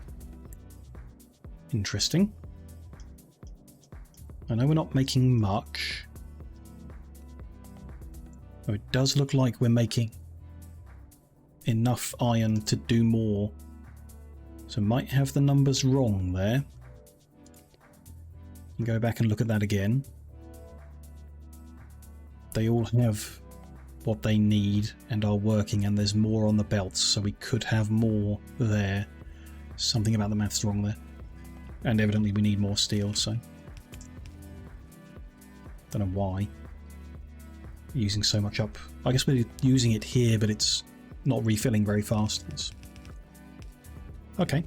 Interesting. I know we're not making much. Oh, it does look like we're making enough iron to do more. So might have the numbers wrong there. You can go back and look at that again. They all have what they need and are working, and there's more on the belts, so we could have more there. Something about the maths wrong there. And evidently we need more steel, so... don't know why. Using so much up. I guess we're using it here, but it's not refilling very fast. Okay.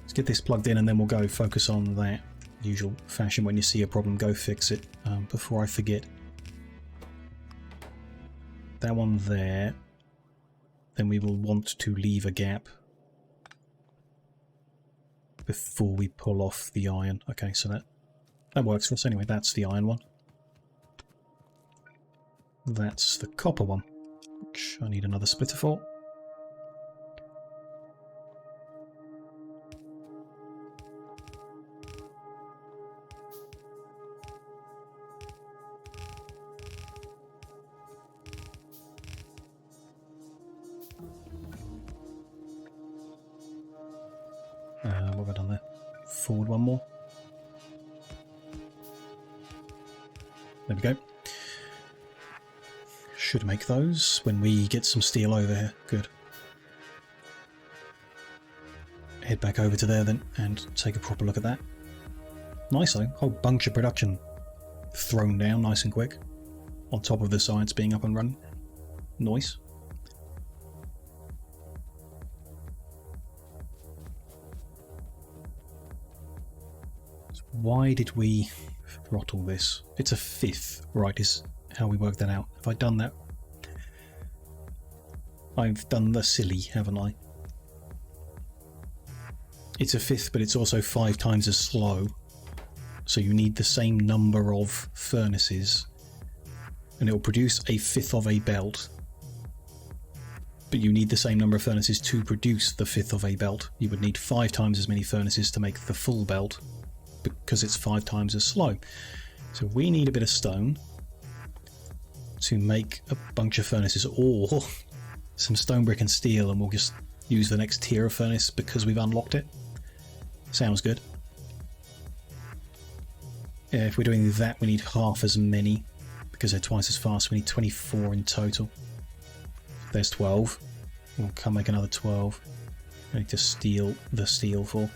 Let's get this plugged in and then we'll go focus on that. Usual fashion, when you see a problem, go fix it. Before I forget. That one there. Then we will want to leave a gap before we pull off the iron. Okay, so that works for us anyway. That's the iron one. That's the copper one, which I need another splitter for. What have I done there? Forward one more. There we go. Should make those when we get some steel over here. Good. Head back over to there then and take a proper look at that. Nice though. Whole bunch of production thrown down nice and quick. On top of the science being up and running. Nice. Why did we throttle this? It's a fifth, right, is how we work that out. Have I done that? I've done the silly, haven't I? It's a fifth, but it's also 5 times as slow. So you need the same number of furnaces, and it will produce a fifth of a belt. But you need the same number of furnaces to produce the fifth of a belt. You would need 5 times as many furnaces to make the full belt, because it's 5 times as slow. So we need a bit of stone to make a bunch of furnaces, or some stone, brick and steel, and we'll just use the next tier of furnace because we've unlocked it. Sounds good. Yeah, if we're doing that, we need half as many because they're twice as fast. We need 24 in total. There's 12. We'll come make another 12. I need to steal the steel for.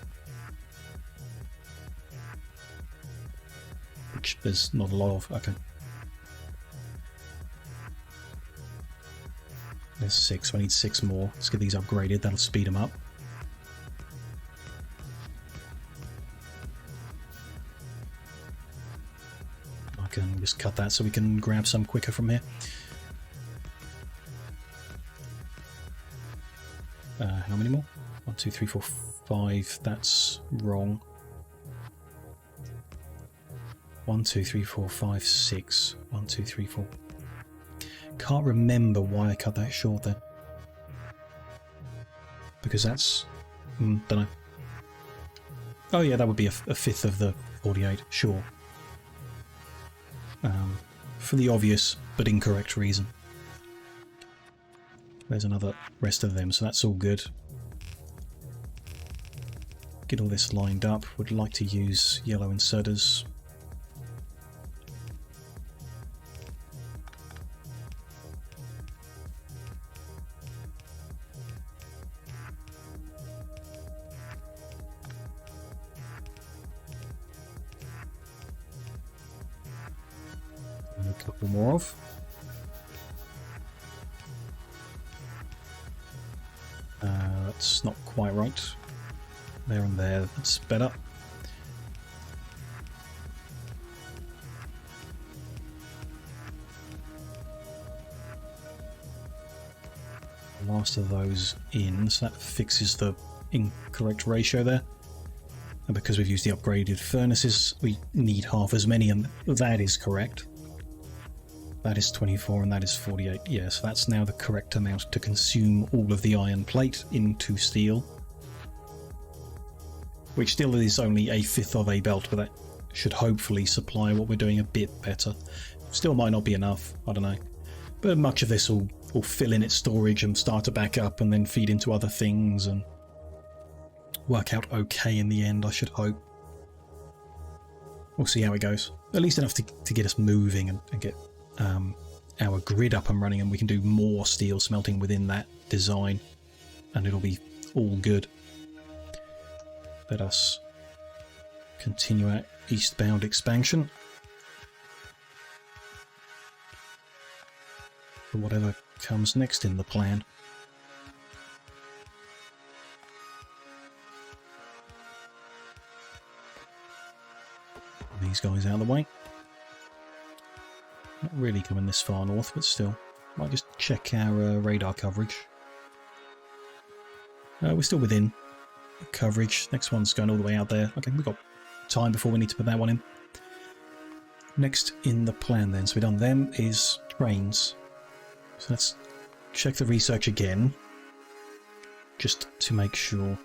Which there's not a lot of. Okay. There's 6. So I need 6 more. Let's get these upgraded. That'll speed them up. I can just cut that so we can grab some quicker from here. How many more? 1, 2, 3, 4, 5. That's wrong. 1, 2, 3, 4, 5, 6. 1, 2, 3, 4. Can't remember why I cut that short then. Because that's... don't know. Oh yeah, that would be a fifth of the 48, sure. For the obvious but incorrect reason. There's another rest of them, so that's all good. Get all this lined up. Would like to use yellow inserters. A couple more of. That's not quite right. There and there, that's better. Last of those in, so that fixes the incorrect ratio there. And because we've used the upgraded furnaces, we need half as many, and that is correct. That is 24 and that is 48. Yes, that's now the correct amount to consume all of the iron plate into steel. Which still is only a fifth of a belt, but that should hopefully supply what we're doing a bit better. Still might not be enough, I don't know. But much of this will fill in its storage and start to back up and then feed into other things and work out okay in the end, I should hope. We'll see how it goes. At least enough to get us moving and get our grid up and running, and we can do more steel smelting within that design, and it'll be all good. Let us continue our eastbound expansion for whatever comes next in the plan. These guys out of the way. Not really coming this far north, but still. Might just check our radar coverage. We're still within coverage. Next one's going all the way out there. Okay, we've got time before we need to put that one in. Next in the plan then, so we've done them, is trains. So let's check the research again, just to make sure.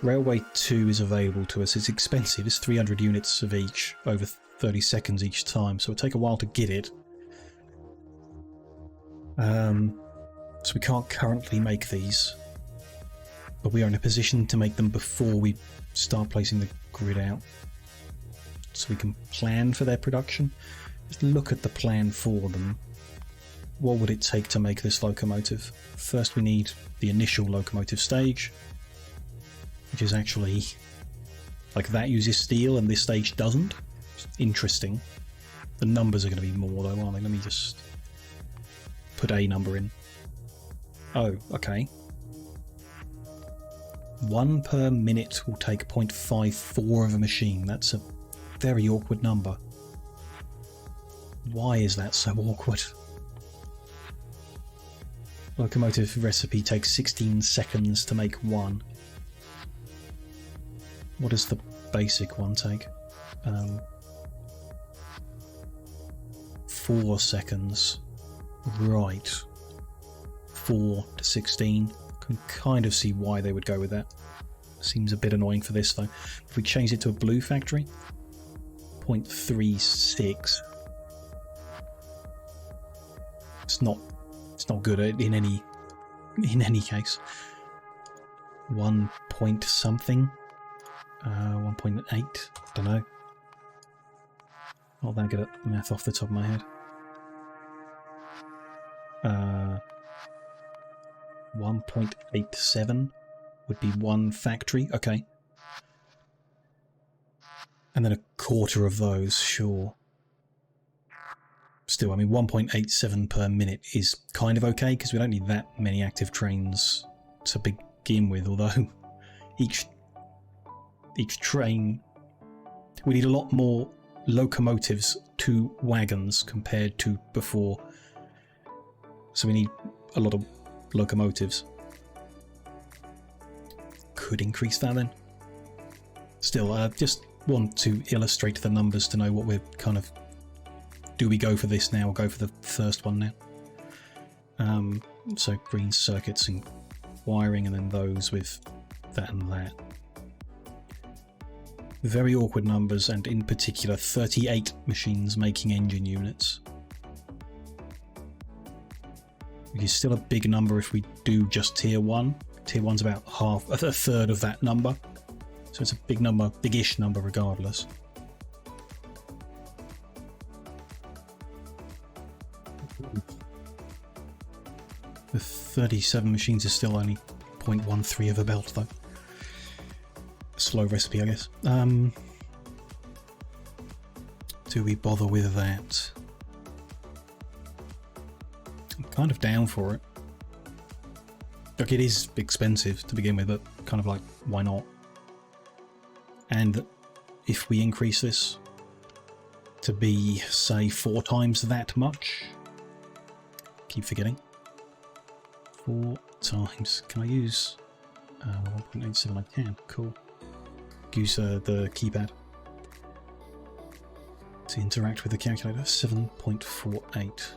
Railway 2 is available to us. It's expensive. It's 300 units of each, over 30 seconds each time, so it'll take a while to get it. So we can't currently make these, but we are in a position to make them before we start placing the grid out. So we can plan for their production. Just look at the plan for them. What would it take to make this locomotive? First we need the initial locomotive stage, which is actually, like, that uses steel and this stage doesn't. It's interesting. The numbers are going to be more though, aren't they? Let me just put a number in. Oh, okay. 1 per minute will take 0.54 of a machine. That's a very awkward number. Why is that so awkward? Locomotive recipe takes 16 seconds to make one. What does the basic one take? 4 seconds. Right. 4 to 16. Can kind of see why they would go with that. Seems a bit annoying for this though. If we change it to a blue factory, 0.36. It's not good in any case. 1 point something. 1.8. Don't know. Not that good at math off the top of my head. 1.87 would be 1 factory. Okay. And then a quarter of those, sure. Still, I mean, 1.87 per minute is kind of okay, because we don't need that many active trains to begin with, although each train... We need a lot more locomotives to wagons compared to before. So we need a lot of locomotives. Could increase that then. Still, I just want to illustrate the numbers to know what we're kind of... Do we go for this now or go for the first one now? So green circuits and wiring, and then those with that and that. Very awkward numbers, and in particular 38 machines making engine units. Which is still a big number if we do just tier 1. Tier 1's about a third of that number. So it's a big number, big-ish number regardless. The 37 machines is still only 0.13 of a belt though. Slow recipe, I guess. Do we bother with that? I'm kind of down for it. Look, it is expensive to begin with, but kind of like, why not? And if we increase this to be, say, 4 times that much, keep forgetting. 4 times. Can I use 1.87? I can. Cool. Use the keypad to interact with the calculator. 7.48.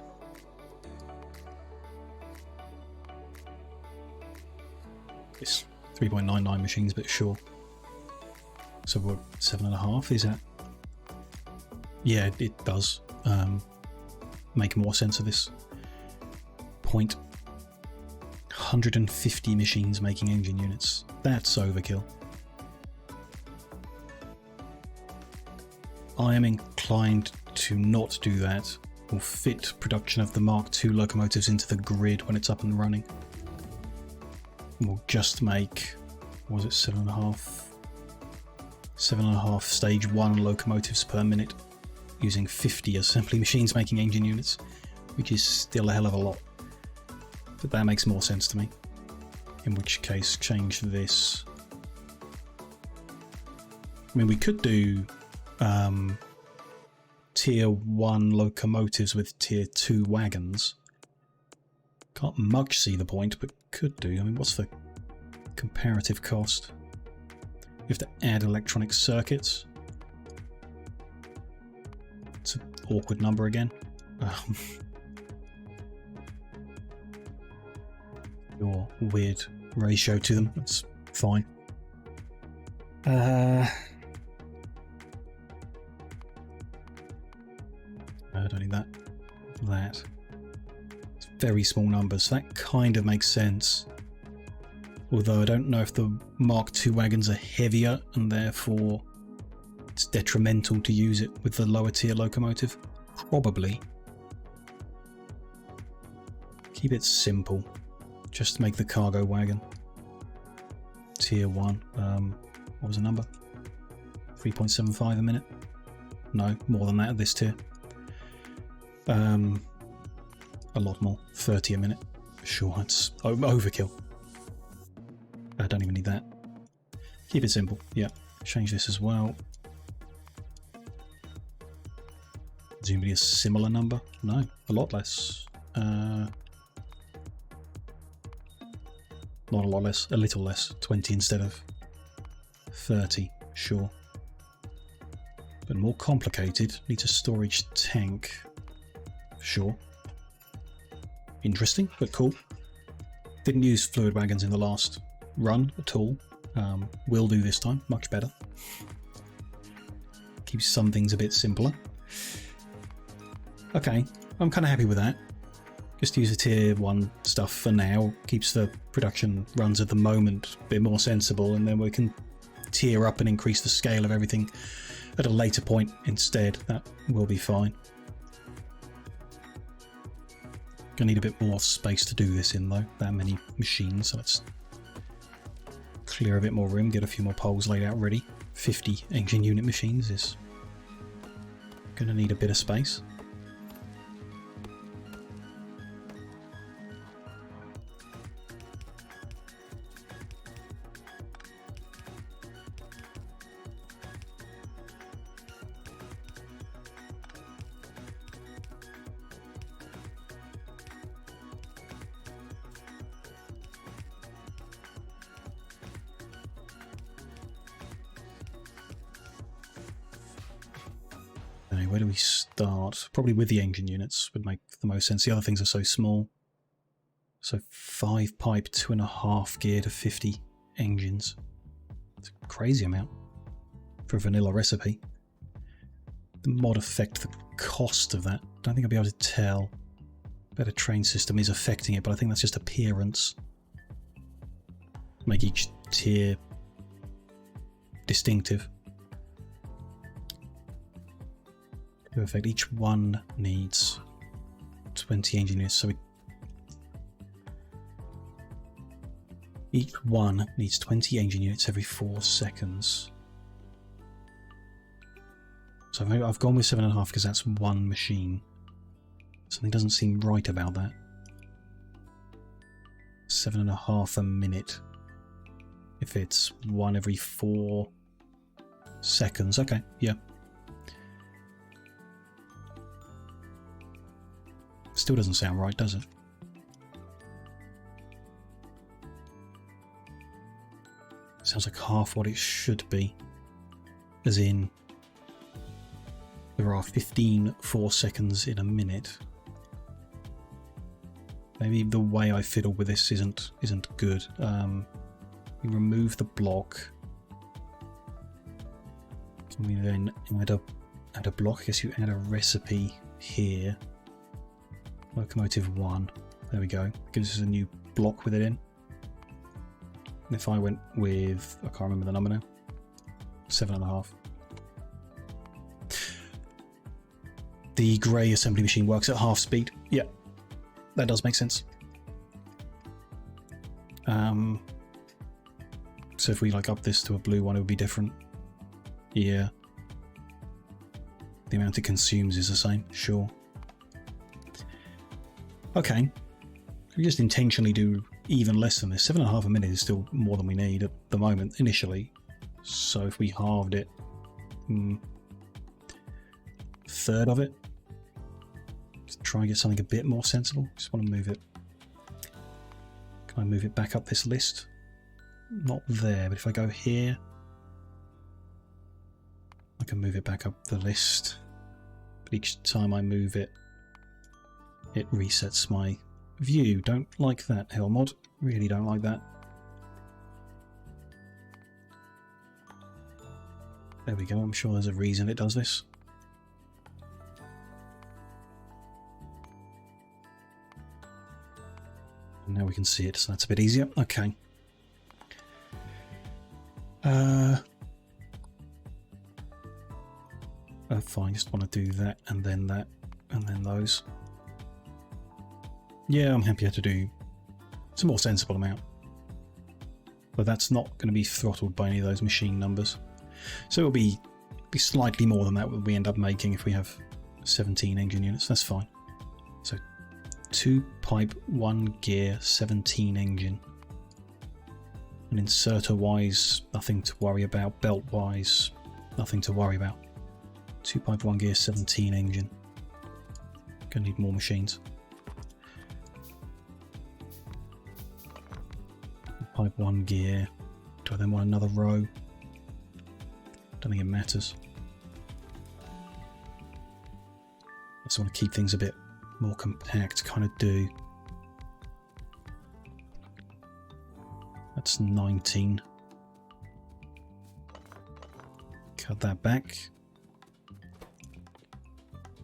It's 3.99 machines, but sure. So we're 7.5. Is that? Yeah, it does make more sense of this. 150 machines making engine units. That's overkill. I am inclined to not do that. We'll fit production of the Mark II locomotives into the grid when it's up and running. We'll just make, what was it, 7.5? 7.5 stage 1 locomotives per minute, using 50 assembly machines making engine units, which is still a hell of a lot. But that makes more sense to me. In which case, change this. I mean, we could do tier 1 locomotives with tier 2 wagons. Can't much see the point, but could do. I mean, what's the comparative cost? We have to add electronic circuits. It's an awkward number again. Your weird ratio to them, that's fine. I don't need that. That. It's very small numbers, so that kind of makes sense. Although I don't know if the Mark II wagons are heavier and therefore it's detrimental to use it with the lower tier locomotive. Probably. Keep it simple. Just make the cargo wagon. Tier 1. What was the number? 3.75 a minute? No, more than that at this tier. A lot more. 30 a minute. Sure, it's overkill. I don't even need that. Keep it simple. Yeah. Change this as well. Presumably a similar number? No, a lot less. Not a lot less, a little less. 20 instead of 30, sure. But more complicated. Needs a storage tank. Sure. Interesting, but cool. Didn't use fluid wagons in the last run at all. Will do this time, much better. Keeps some things a bit simpler. Okay, I'm kind of happy with that. Just use the tier 1 stuff for now. Keeps the production runs at the moment a bit more sensible, and then we can tier up and increase the scale of everything at a later point instead. That will be fine. Gonna need a bit more space to do this in though. That many machines, so let's clear a bit more room, get a few more poles laid out ready. 50 engine unit machines is gonna need a bit of space. Where do we start? Probably with the engine units would make the most sense. The other things are so small. So 5 pipe, 2.5 gear to 50 engines. It's a crazy amount for a vanilla recipe. The mod affect the cost of that. Don't think I'll be able to tell. Better train system is affecting it, but I think that's just appearance. Make each tier distinctive. Perfect. Each one needs 20 engine units, so each one needs 20 engine units every 4 seconds. So I've gone with 7.5 because that's one machine. Something doesn't seem right about that. 7.5 a minute. If it's one every 4 seconds. Okay, yeah. Still doesn't sound right, does it? Sounds like half what it should be. As in, there are 15 4 seconds in a minute. Maybe the way I fiddle with this isn't good. You remove the block. Can we then add a block? I guess you add a recipe here. Locomotive 1. There we go. Gives us a new block with it in. And if I went with, I can't remember the number now, 7.5. The grey assembly machine works at half speed. Yeah, that does make sense. So if we like up this to a blue one, it would be different. Yeah. The amount it consumes is the same, sure. Okay, we just intentionally do even less than this. 7.5 a minute is still more than we need at the moment, initially. So if we halved it, third of it, let's try and get something a bit more sensible. Just want to move it. Can I move it back up this list? Not there, but if I go here, can move it back up the list. But each time I move it, it resets my view. Don't like that, Hellmod. Really don't like that. There we go. I'm sure there's a reason it does this. And now we can see it, so that's a bit easier. Okay. Fine, just want to do that, and then those. Yeah, I'm happier to do it's a more sensible amount. But that's not going to be throttled by any of those machine numbers. So it'll be slightly more than that we end up making if we have 17 engine units. That's fine. So 2 pipe, 1 gear, 17 engine. And inserter wise, nothing to worry about. Belt wise, nothing to worry about. 2 pipe, 1 gear, 17 engine. Gonna need more machines. Pipe 1 gear. Do I then want another row? Don't think it matters. I just want to keep things a bit more compact, kind of do. That's 19. Cut that back.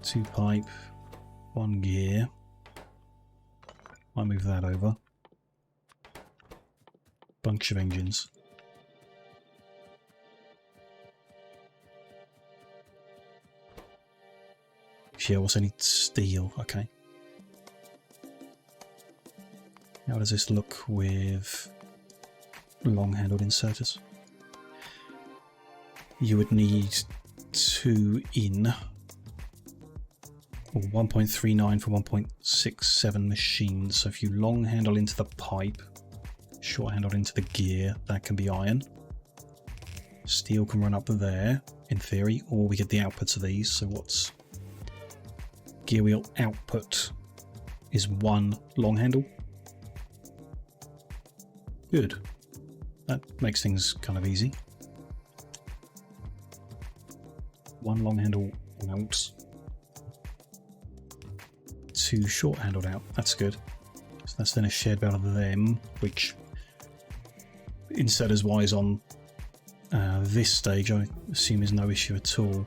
2 pipe, 1 gear. I'll move that over. Bunch of engines. Yeah, also need steel. Okay. How does this look with long-handled inserters? You would need 2 in, or 1.39 for 1.67 machines. So if you long-handle into the pipe, short-handled into the gear, that can be iron. Steel can run up there, in theory, or we get the outputs of these. So what's gear wheel output is 1 long handle. Good. That makes things kind of easy. 1 long handle out. 2 short handled out. That's good. So that's then a shared belt of them, which inserters wise on this stage I assume is no issue at all.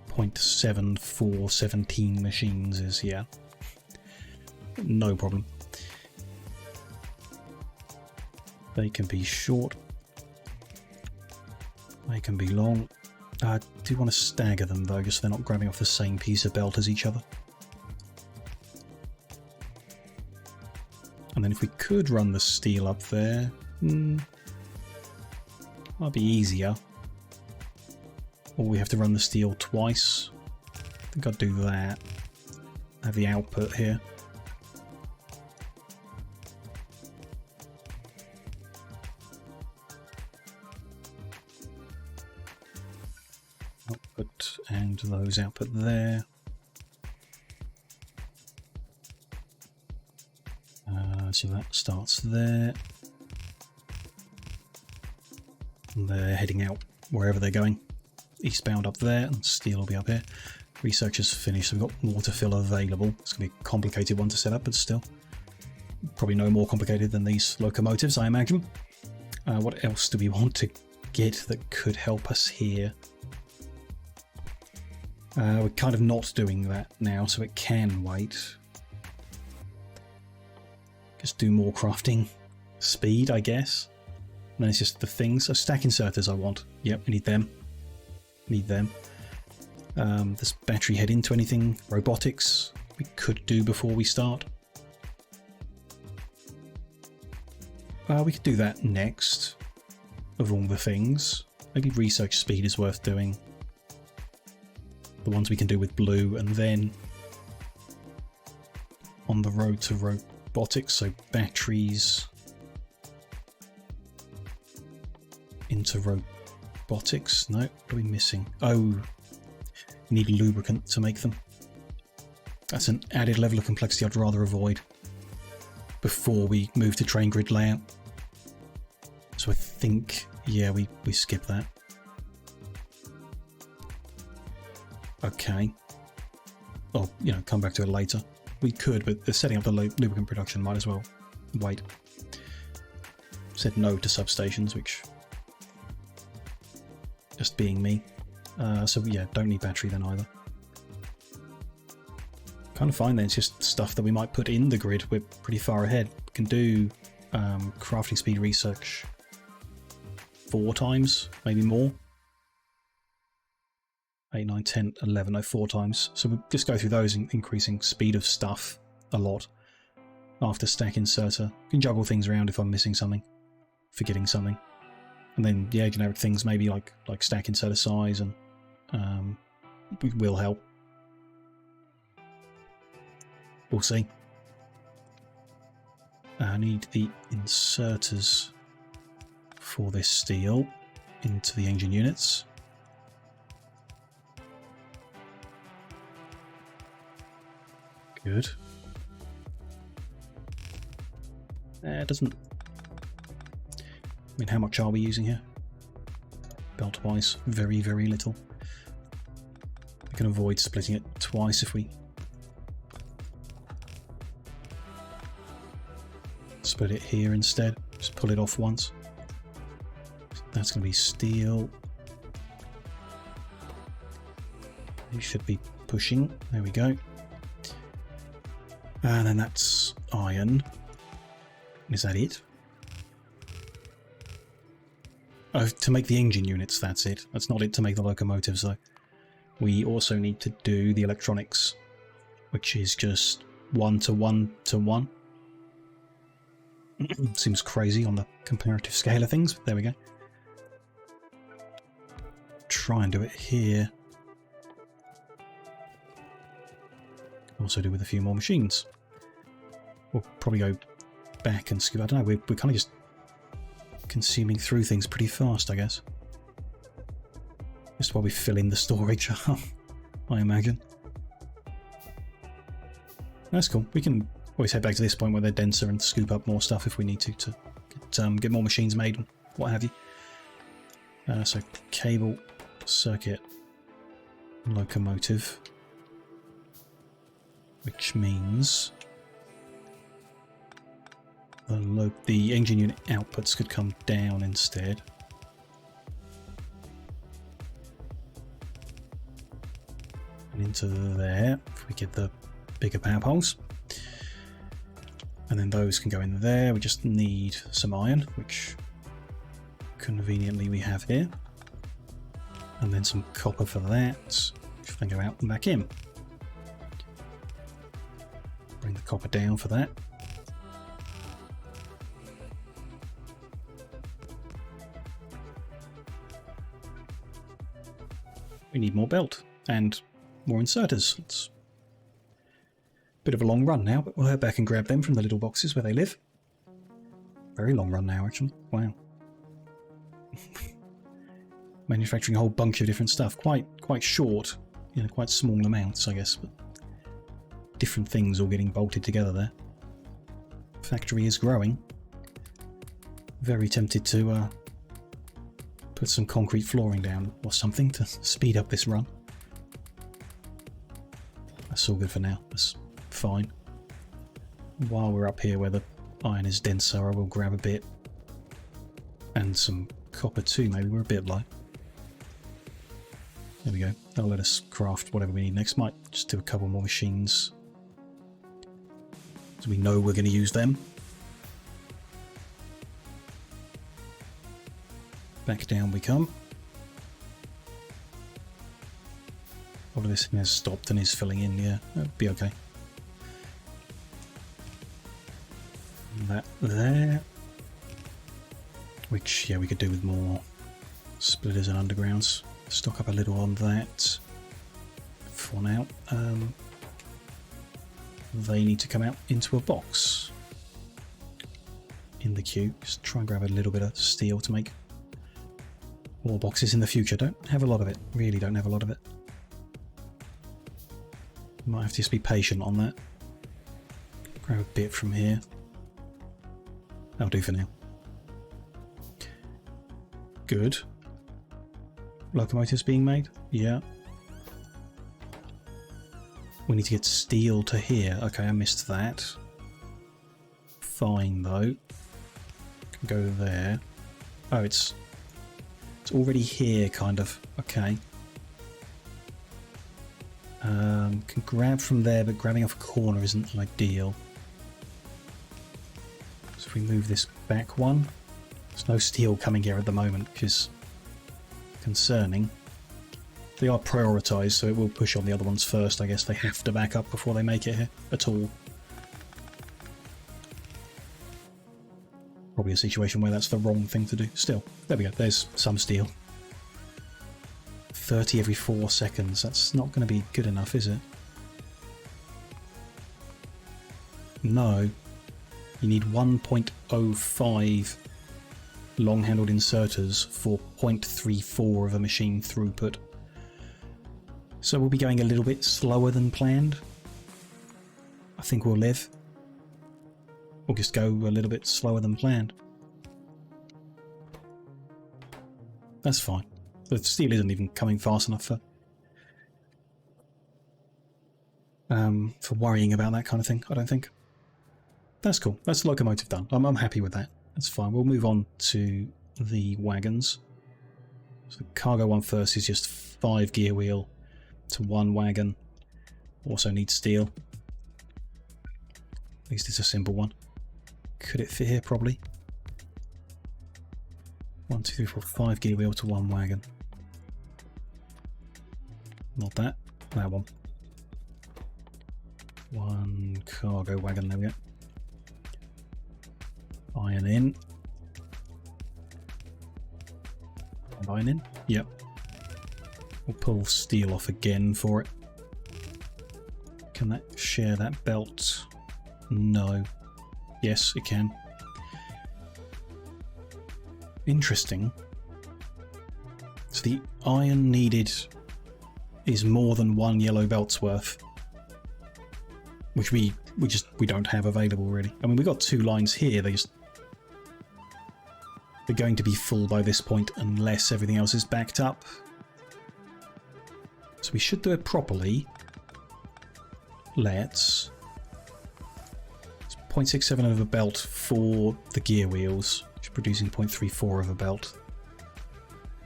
0.7 for 17 machines is, yeah, no problem. They can be short, they can be long. I do want to stagger them though, just so they're not grabbing off the same piece of belt as each other. And then if we could run the steel up there, might be easier. Or we have to run the steel twice. I think I'd do that. Have the output here. Output and those output there. So that starts there. And they're heading out wherever they're going. Eastbound up there, and steel will be up here. Research is finished, so we've got water fill available. It's going to be a complicated one to set up, but still. Probably no more complicated than these locomotives, I imagine. What else do we want to get that could help us here? We're kind of not doing that now, so it can wait. Just do more crafting speed, I guess. And then it's just the things. So stack inserters I want. Yep, we need them. Need them. Does battery head into anything? Robotics we could do before we start. We could do that next, of all the things. Maybe research speed is worth doing. The ones we can do with blue, and then on the road to robotics, so batteries into robotics. No, what are we missing? Oh, you need lubricant to make them. That's an added level of complexity I'd rather avoid before we move to train grid layout. So I think, yeah, we skip that. okay. Or, you know, come back to it later. We could, but the setting up the lubricant production might as well wait. Said no to substations, which... just being me. So yeah, don't need battery then either. Kind of fine then, it's just stuff that we might put in the grid. We're pretty far ahead. We can do crafting speed research 4 times, maybe more. 8, 9, 10, 11, no, 4 times. So we'll just go through those, increasing speed of stuff a lot. After stack inserter, you can juggle things around if I'm missing something, forgetting something. And then, yeah, generic things, maybe like stack inserter size, and will help. We'll see. I need the inserters for this steel into the engine units. Good. It doesn't... I mean, how much are we using here? Belt-wise, very, very little. We can avoid splitting it twice if we... split it here instead. Just pull it off once. That's going to be steel. You should be pushing. There we go. And then that's iron. Is that it? Oh, to make the engine units, that's it. That's not it to make the locomotives, though. We also need to do the electronics, which is just 1 to 1 to 1. Seems crazy on the comparative scale of things, but there we go. Try and do it here. Also do with a few more machines. We'll probably go back and skip. I don't know, we're kind of just consuming through things pretty fast, I guess. Just while we fill in the storage, I imagine. That's cool. We can always head back to this point where they're denser and scoop up more stuff if we need to get more machines made and what have you. So cable, circuit, locomotive, which means the engine unit outputs could come down instead. And into there, if we get the bigger power poles. And then those can go in there. We just need some iron, which conveniently we have here. And then some copper for that, which can go out and back in. Bring the copper down for that. We need more belt and more inserters. It's a bit of a long run now, but we'll head back and grab them from the little boxes where they live. Very long run now, actually. Wow. Manufacturing a whole bunch of different stuff. Quite short, you know, quite small amounts, I guess, but different things all getting bolted together there. Factory is growing. Very tempted to put some concrete flooring down or something to speed up this run. That's all good for now. That's fine. While we're up here where the iron is denser, I will grab a bit. And some copper too, maybe. We're a bit low. There we go. That'll let us craft whatever we need next. Might just do a couple more machines, so we know we're going to use them. Back down we come. All of this has stopped and is filling in, yeah, that'll be okay. That there. Which, yeah, we could do with more splitters and undergrounds. Stock up a little on that for now. They need to come out into a box in the queue. Just try and grab a little bit of steel to make more boxes in the future. Don't have a lot of it. Really don't have a lot of it. Might have to just be patient on that. Grab a bit from here. That'll do for now. Good. Locomotives being made? Yeah. We need to get steel to here. Okay, I missed that. Fine, though. Can go there. Oh, it's already here, kind of. Okay. Can grab from there, but grabbing off a corner isn't ideal. So if we move this back one, there's no steel coming here at the moment, which is concerning. They are prioritised, so it will push on the other ones first. I guess they have to back up before they make it here at all. Probably a situation where that's the wrong thing to do. Still, there we go. There's some steel. 30 every 4 seconds. That's not going to be good enough, is it? No. You need 1.05 long-handled inserters for 0.34 of a machine throughput. So we'll be going a little bit slower than planned. I think we'll live. We'll just go a little bit slower than planned. That's fine. The steel isn't even coming fast enough for worrying about that kind of thing, I don't think. That's cool. That's the locomotive done. I'm happy with that. That's fine. We'll move on to the wagons. So the cargo one first is just 5 gear wheel to 1 wagon. Also needs steel. At least it's a simple one. Could it fit here? Probably. 1, 2, 3, 4, 5 gear wheel to 1 wagon. Not that. That one. 1 cargo wagon. There we go. Iron in. Iron in? Yep. We'll pull steel off again for it. Can that share that belt? No. Yes, it can. Interesting. So the iron needed is more than 1 yellow belt's worth, which we don't have available really. I mean, we've got 2 lines here. They're going to be full by this point unless everything else is backed up. So we should do it properly. Let's 0.67 of a belt for the gear wheels, which are producing 0.34 of a belt.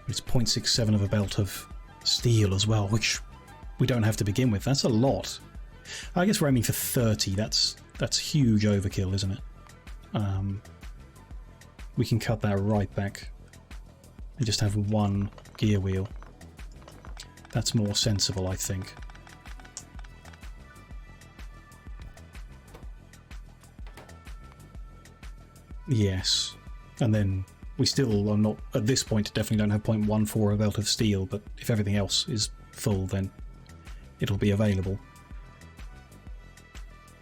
It's 0.67 of a belt of steel as well, which we don't have to begin with. That's a lot. I guess we're aiming for 30. That's huge overkill, isn't it? We can cut that right back and just have 1 gear wheel. That's more sensible, I think. Yes. And then we still are not, at this point, definitely don't have 0.14 a belt of steel, but if everything else is full, then it'll be available.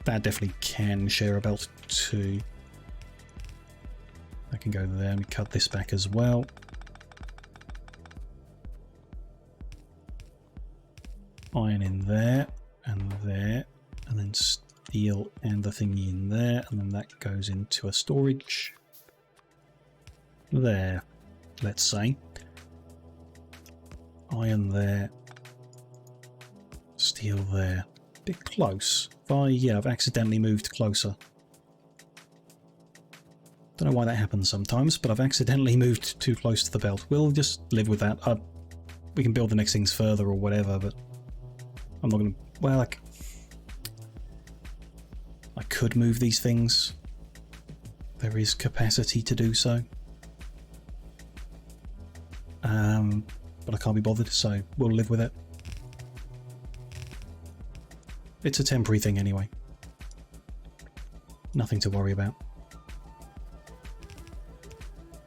That definitely can share a belt too. I can go there and cut this back as well. Iron in there, and then steel and the thingy in there, and then that goes into a storage. There, let's say. Iron there. Steel there. Bit close. Yeah, I've accidentally moved closer. Don't know why that happens sometimes, but I've accidentally moved too close to the belt. We'll just live with that. We can build the next things further or whatever, but I'm not going to... Well, I could move these things. There is capacity to do so. But I can't be bothered, so we'll live with it. It's a temporary thing anyway. Nothing to worry about.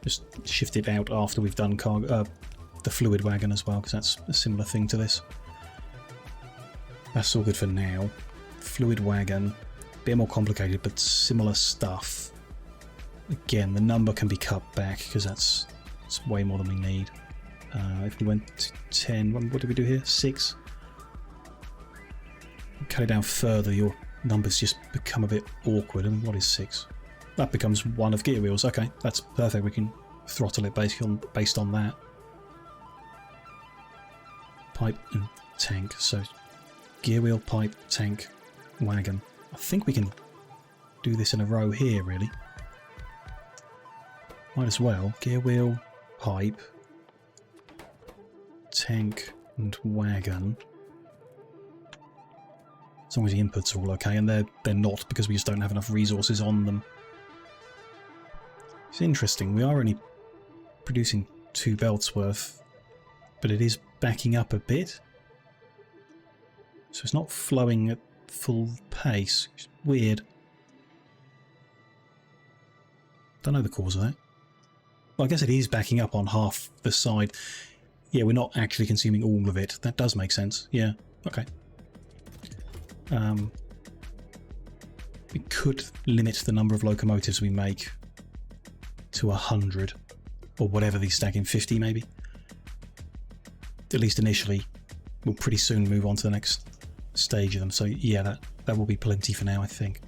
Just shift it out after we've done the fluid wagon as well, because that's a similar thing to this. That's all good for now. Fluid wagon, a bit more complicated, but similar stuff. Again, the number can be cut back because it's way more than we need. If we went to 10, what did we do here? 6. Cut it down further, your numbers just become a bit awkward. And what is 6? That becomes 1 of gear wheels. Okay, that's perfect. We can throttle it based on that. Pipe and tank. So gear wheel, pipe, tank, wagon. I think we can do this in a row here, really. Might as well. Gear wheel, pipe, tank, and wagon. As long as the inputs are all okay, and they're not because we just don't have enough resources on them. It's interesting, we are only producing 2 belts worth, but it is backing up a bit. So it's not flowing at full pace. It's weird. Don't know the cause of that. Well, I guess it is backing up on half the side. Yeah, we're not actually consuming all of it. That does make sense. Yeah, okay. We could limit the number of locomotives we make to 100, or whatever these stack in, 50 maybe. At least initially. We'll pretty soon move on to the next stage of them. So yeah, that will be plenty for now, I think.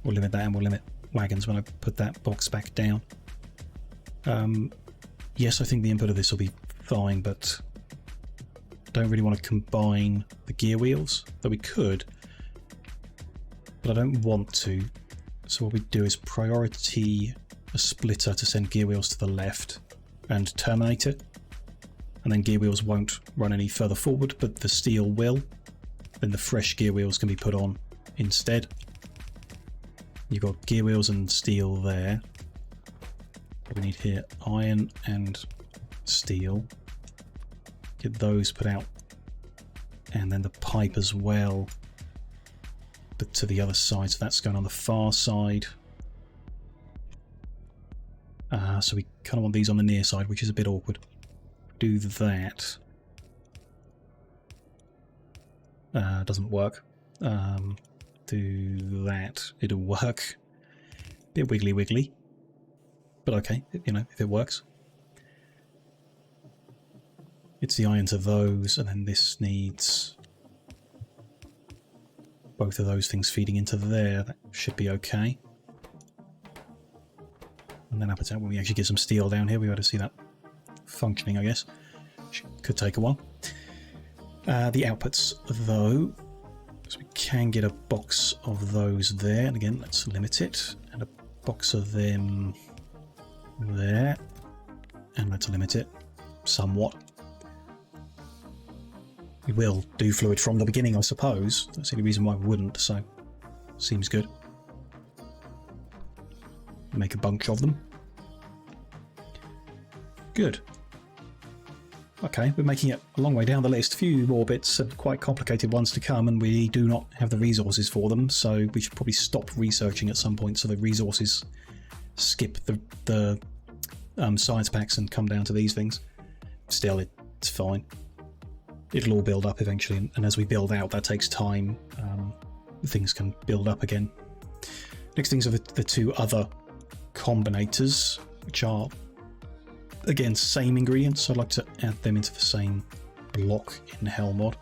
We'll limit that, and we'll limit wagons when I put that box back down. Yes, I think the input of this will be fine, but don't really want to combine the gear wheels, though we could, but I don't want to. So what we do is priority a splitter to send gear wheels to the left and terminate it, and then gear wheels won't run any further forward, but the steel will. Then the fresh gear wheels can be put on instead. You've got gear wheels and steel there. What do we need here? Iron and steel. Get those put out. And then the pipe as well, but to the other side, so that's going on the far side. So we kind of want these on the near side, which is a bit awkward. Do that. Doesn't work. Do that. It'll work. Bit wiggly wiggly. But okay, you know, if it works. It's the iron to those, and then this needs both of those things feeding into there. That should be okay. And then up at when we actually get some steel down here, we ought to see that functioning, I guess. Could take a while. The outputs, though, so we can get a box of those there, and again, let's limit it, and a box of them there, and let's limit it somewhat. We will do fluid from the beginning, I suppose. That's the only reason why we wouldn't, so seems good. Make a bunch of them. Good. Okay, we're making it a long way down the list. A few more bits and quite complicated ones to come, and we do not have the resources for them, so we should probably stop researching at some point so the resources skip the science packs and come down to these things. Still, it's fine. It'll all build up eventually, and as we build out, that takes time. Things can build up again. Next things are the 2 other combinators, which are, again, same ingredients. So I'd like to add them into the same block in Hellmod.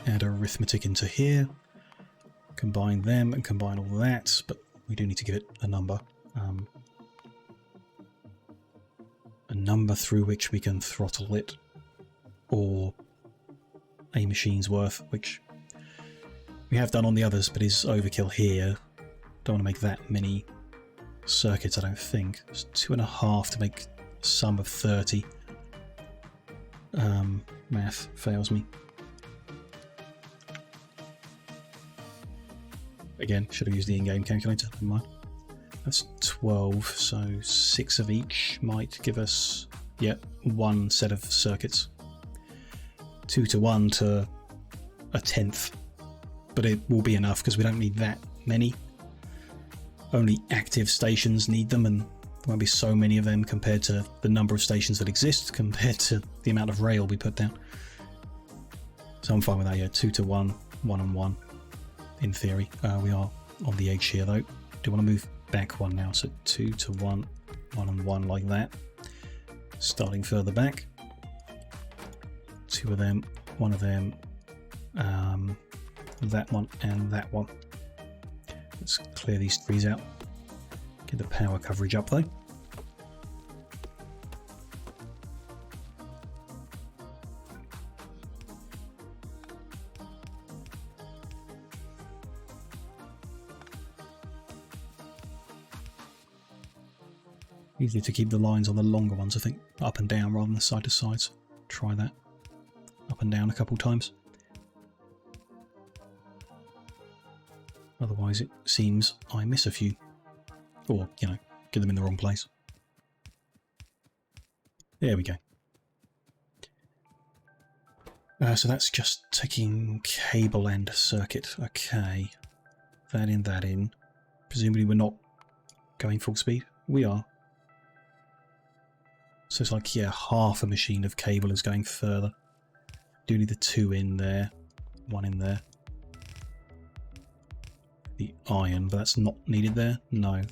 Add arithmetic into here. Combine them and combine all that, but we do need to give it a number. A number through which we can throttle it, or a machine's worth, which we have done on the others, but is overkill here. Don't want to make that many circuits, I don't think. It's 2.5 to make a sum of 30. Math fails me. Again, should have used the in-game calculator, never mind. That's 12, so 6 of each might give us, yeah, 1 set of circuits. 2 to 1 to a 10th, but it will be enough because we don't need that many. Only active stations need them, and there won't be so many of them compared to the number of stations that exist compared to the amount of rail we put down. So I'm fine with that, yeah. 2 to 1, 1 and 1 in theory. We are on the edge here though. Do want to move back 1 now, so 2 to 1, 1 and 1 like that. Starting further back. 2 of them, 1 of them, that one and that one. Let's clear these trees out. Get the power coverage up though. Easier to keep the lines on the longer ones, I think, up and down rather than side to sides. Try that. Up and down a couple times. Otherwise it seems I miss a few. Or, you know, get them in the wrong place. There we go. So that's just taking cable and circuit. Okay. That in. Presumably we're not going full speed. We are. So it's like, yeah, half a machine of cable is going further. Do need the 2 in there. 1 in there. The iron, but that's not needed there. No.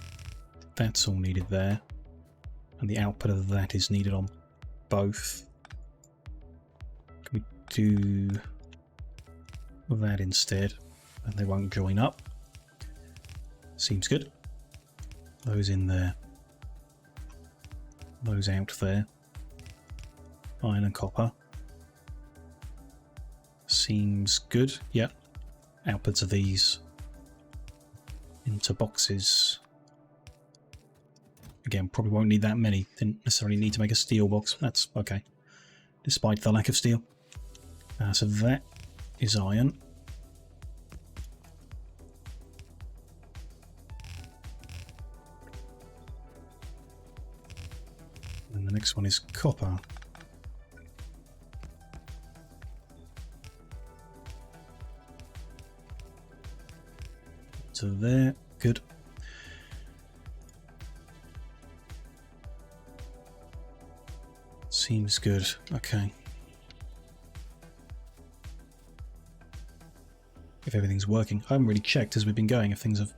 That's all needed there. And the output of that is needed on both. Can we do that instead? And they won't join up. Seems good. Those in there. Those out there. Iron and copper. Seems good. Yep. Outputs of these into boxes. Again, probably won't need that many. Didn't necessarily need to make a steel box. That's okay. Despite the lack of steel. So that is iron. And the next one is copper. So there, good. Seems good. Okay. If everything's working. I haven't really checked as we've been going if things have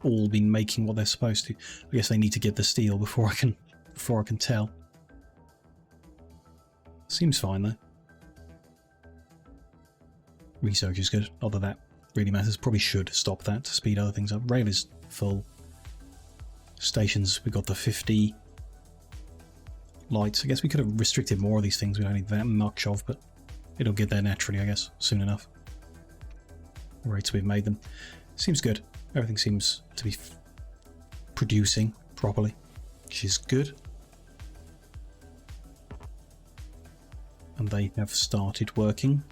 all been making what they're supposed to. I guess they need to get the steel before I can tell. Seems fine though. Research is good. Not that that really matters. Probably should stop that to speed other things up. Rail is full. Stations, we got the 50 lights. I guess we could have restricted more of these things. We don't need that much of, but it'll get there naturally, I guess, soon enough. The rates we've made them. Seems good. Everything seems to be producing properly, which is good. And they have started working.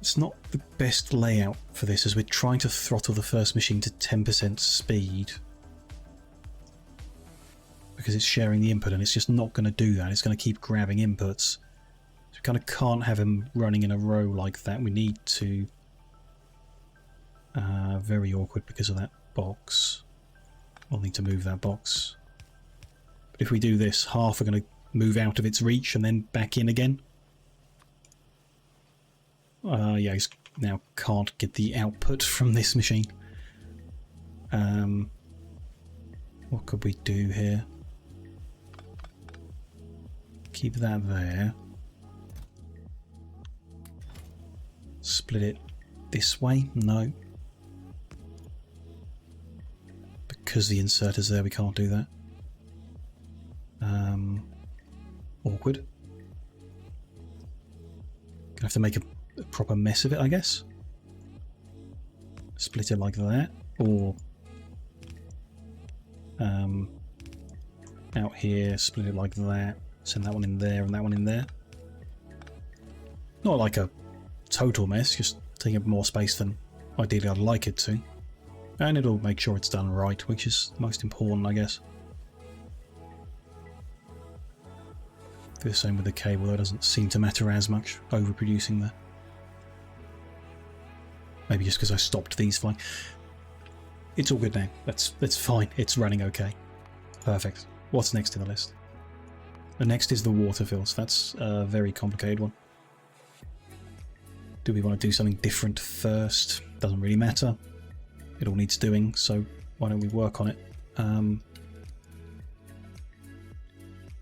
It's not the best layout for this as we're trying to throttle the first machine to 10% speed. Because it's sharing the input and it's just not going to do that. It's going to keep grabbing inputs. So we kind of can't have them running in a row like that. We need to... very awkward because of that box. I'll need to move that box. But if we do this, half are going to move out of its reach and then back in again. Yeah, he now can't get the output from this machine. What could we do here? Keep that there. Split it this way? No. Because the inserter's there, we can't do that. Awkward. Gonna have to make a proper mess of it, I guess. Split it like that, or out here, split it like that. Send that one in there and that one in there. Not like a total mess, just taking up more space than ideally I'd like it to. And it'll make sure it's done right, which is most important, I guess. The same with the cable, that doesn't seem to matter as much, overproducing there. Maybe just because I stopped these flying. It's all good now. That's fine. It's running okay. Perfect. What's next in the list? The next is the water fills. That's a very complicated one. Do we want to do something different first? Doesn't really matter. It all needs doing, so why don't we work on it?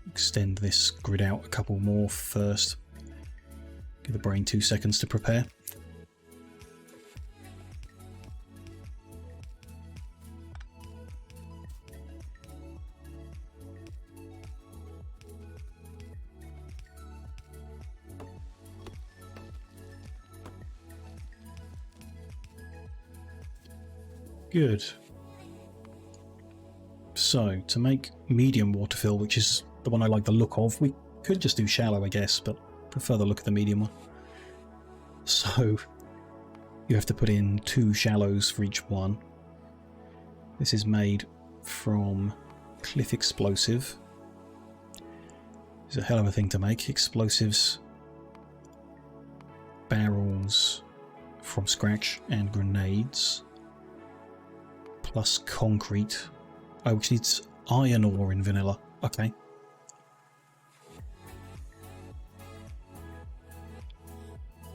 Extend this grid out a couple more first. Give the brain 2 seconds to prepare. Good. So, to make medium water fill, which is the one I like the look of, we could just do shallow, I guess, but prefer the look of the medium one. So, you have to put in 2 shallows for each one. This is made from cliff explosive. It's a hell of a thing to make. Explosives, barrels from scratch, and grenades. Plus concrete. Oh, which needs iron ore in vanilla. Okay.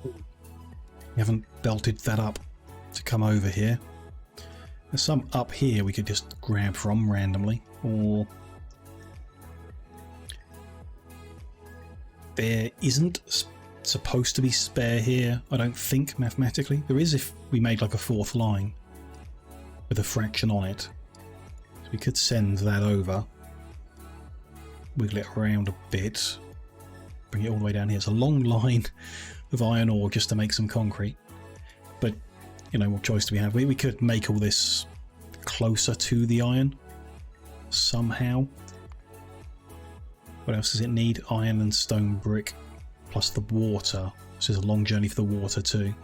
We haven't belted that up to come over here. There's some up here we could just grab from randomly, or there isn't supposed to be spare here, I don't think, mathematically. There is if we made like a 4th line with a fraction on it. So we could send that over, wiggle it around a bit, bring it all the way down here. It's a long line of iron ore just to make some concrete. But, you know, what choice do we have? We could make all this closer to the iron somehow. What else does it need? Iron and stone brick, plus the water. So there's a long journey for the water too.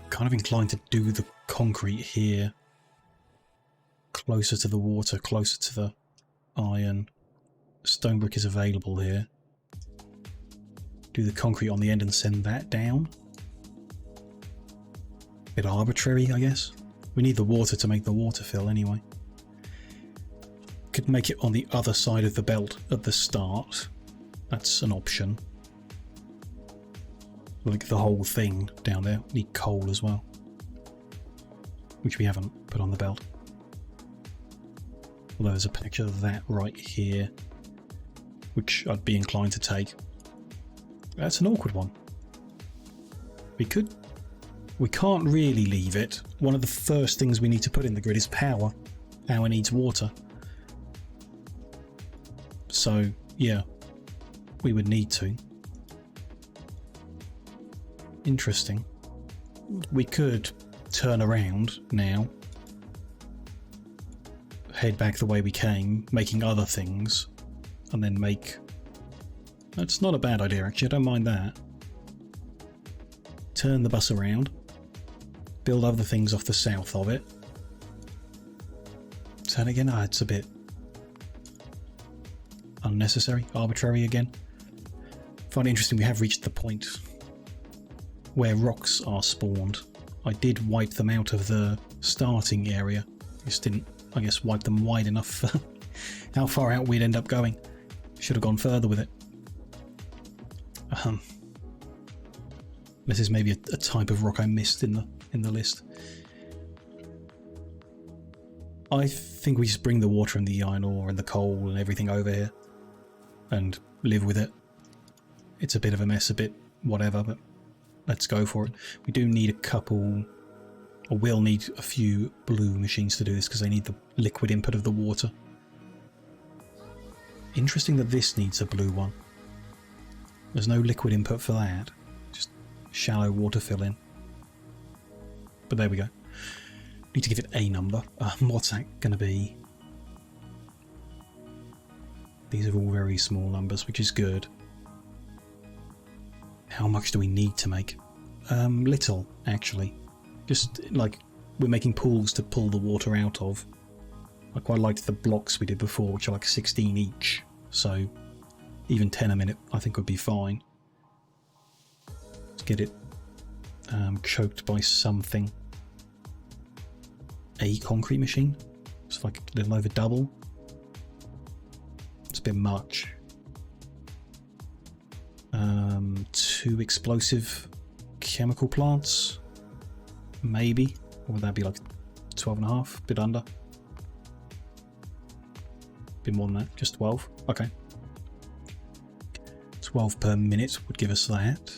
Kind of inclined to do the concrete here. Closer to the water, closer to the iron. Stone brick is available here. Do the concrete on the end and send that down. Bit arbitrary, I guess. We need the water to make the water fill anyway. Could make it on the other side of the belt at the start. That's an option. Like the whole thing down there. Need coal as well, which we haven't put on the belt. Although there's a picture of that right here, which I'd be inclined to take. That's an awkward one. We can't really leave it. One of the first things we need to put in the grid is power. Power needs water. So, yeah, we would need to. Interesting. We could turn around now, head back the way we came, making other things, and then make... That's not a bad idea, actually. I don't mind that. Turn the bus around, build other things off the south of it. Turn again? Ah, it's a bit unnecessary, arbitrary again. Find it interesting we have reached the point where rocks are spawned. I did wipe them out of the starting area. Just didn't, I guess, wipe them wide enough for how far out we'd end up going. Should have gone further with it. This is maybe a type of rock I missed in the list. I think we just bring the water and the iron ore and the coal and everything over here and live with it. It's a bit of a mess, a bit whatever, but let's go for it. We do need a couple, or will need a few blue machines to do this because they need the liquid input of the water. Interesting that this needs a blue one. There's no liquid input for that, just shallow water fill in. But there we go. Need to give it a number. What's that going to be? These are all very small numbers, which is good. How much do we need to make? Little, actually. Just like we're making pools to pull the water out of. I quite liked the blocks we did before, which are like 16 each. So even 10 a minute I think would be fine. Let's get it choked by something. A concrete machine? It's like a little over double. It's a bit much. 2 explosive chemical plants? Maybe. Or would that be like 12.5? Bit under? Bit more than that. Just 12? Okay. 12 per minute would give us that.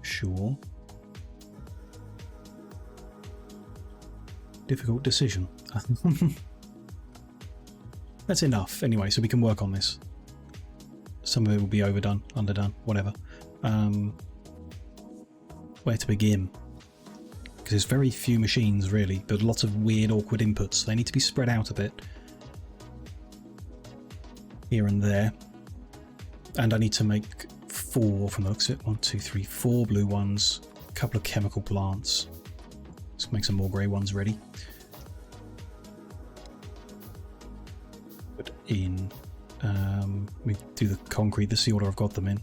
Sure. Difficult decision. That's enough anyway, so we can work on this. Some of it will be overdone, underdone, whatever. Where to begin? because there's very few machines really, but lots of weird, awkward inputs. They need to be spread out a bit here and there. And I need to make 4 from the looks of it. 1, 2, 3, 4 blue ones, a couple of chemical plants. Let's make some more grey ones ready. Put in, we do the concrete. This is the order I've got them in.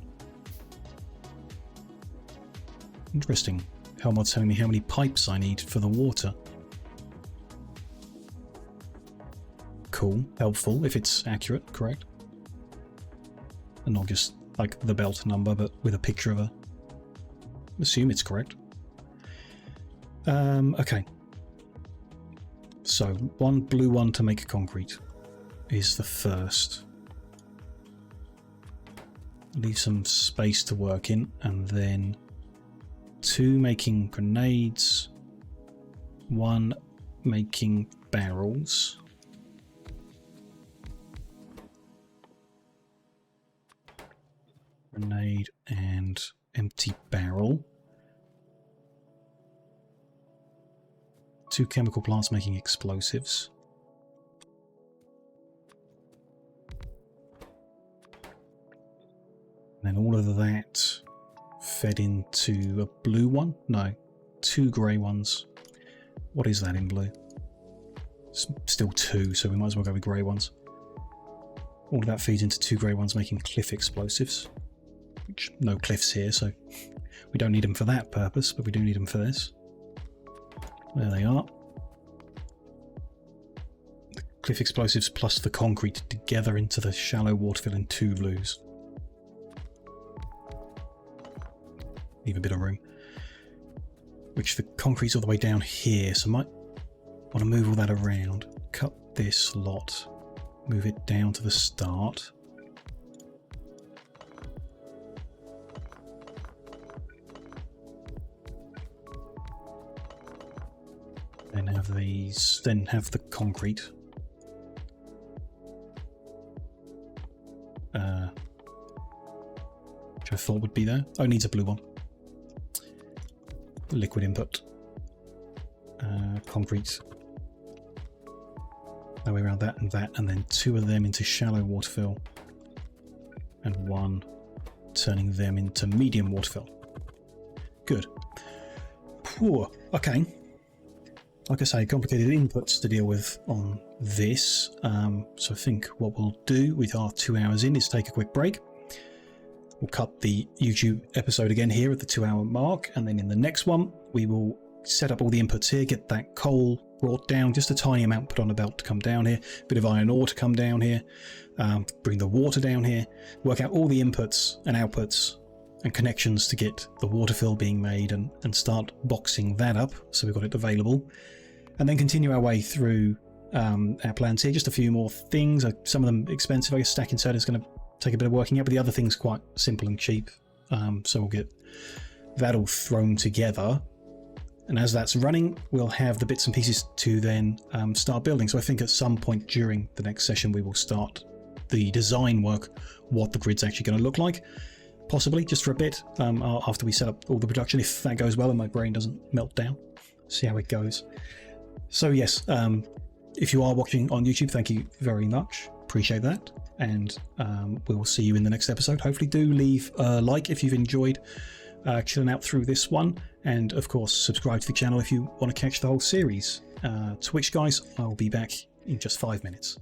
Interesting. Helmut's telling me how many pipes I need for the water. Cool. Helpful if it's accurate, correct? And not just like the belt number, but with a picture of a... Assume it's correct. Okay. So, 1 blue one to make concrete is the first. Leave some space to work in, and then 2 making grenades, 1 making barrels. Grenade and empty barrel. 2 chemical plants making explosives. And then all of that fed into a blue one? No, 2 grey ones. What is that in blue? It's still 2, so we might as well go with grey ones. All of that feeds into 2 grey ones making cliff explosives. Which, no cliffs here, so we don't need them for that purpose, but we do need them for this. There they are. The cliff explosives plus the concrete together into the shallow waterfill in 2 blues. Leave a bit of room. Which the concrete's all the way down here, so I might want to move all that around. Cut this lot. Move it down to the start. Then have these, then have the concrete. Which I thought would be there. Oh, it needs a blue one. Liquid input. Concrete. No way around that, and then 2 of them into shallow waterfill. And 1 turning them into medium waterfill. Good. Whew, okay. Like I say, complicated inputs to deal with on this. So I think what we'll do with our 2 hours in is take a quick break. We'll cut the YouTube episode again here at the 2-hour mark, and then in the next one we will set up all the inputs here, get that coal brought down, just a tiny amount put on a belt to come down here, a bit of iron ore to come down here, bring the water down here, work out all the inputs and outputs and connections to get the water fill being made, and start boxing that up so we've got it available, and then continue our way through our plans here. Just a few more things, some of them expensive. I guess stack insert is going to take a bit of working out, but the other thing's quite simple and cheap, so we'll get that all thrown together, and as that's running we'll have the bits and pieces to then start building. So I think at some point during the next session we will start the design work, what the grid's actually going to look like, possibly just for a bit after we set up all the production, if that goes well and my brain doesn't melt down. See how it goes. So yes, if you are watching on YouTube, thank you very much, appreciate that, and we will see you in the next episode. Hopefully do leave a like if you've enjoyed chilling out through this one, and of course subscribe to the channel if you want to catch the whole series. To which, guys, I'll be back in just 5 minutes.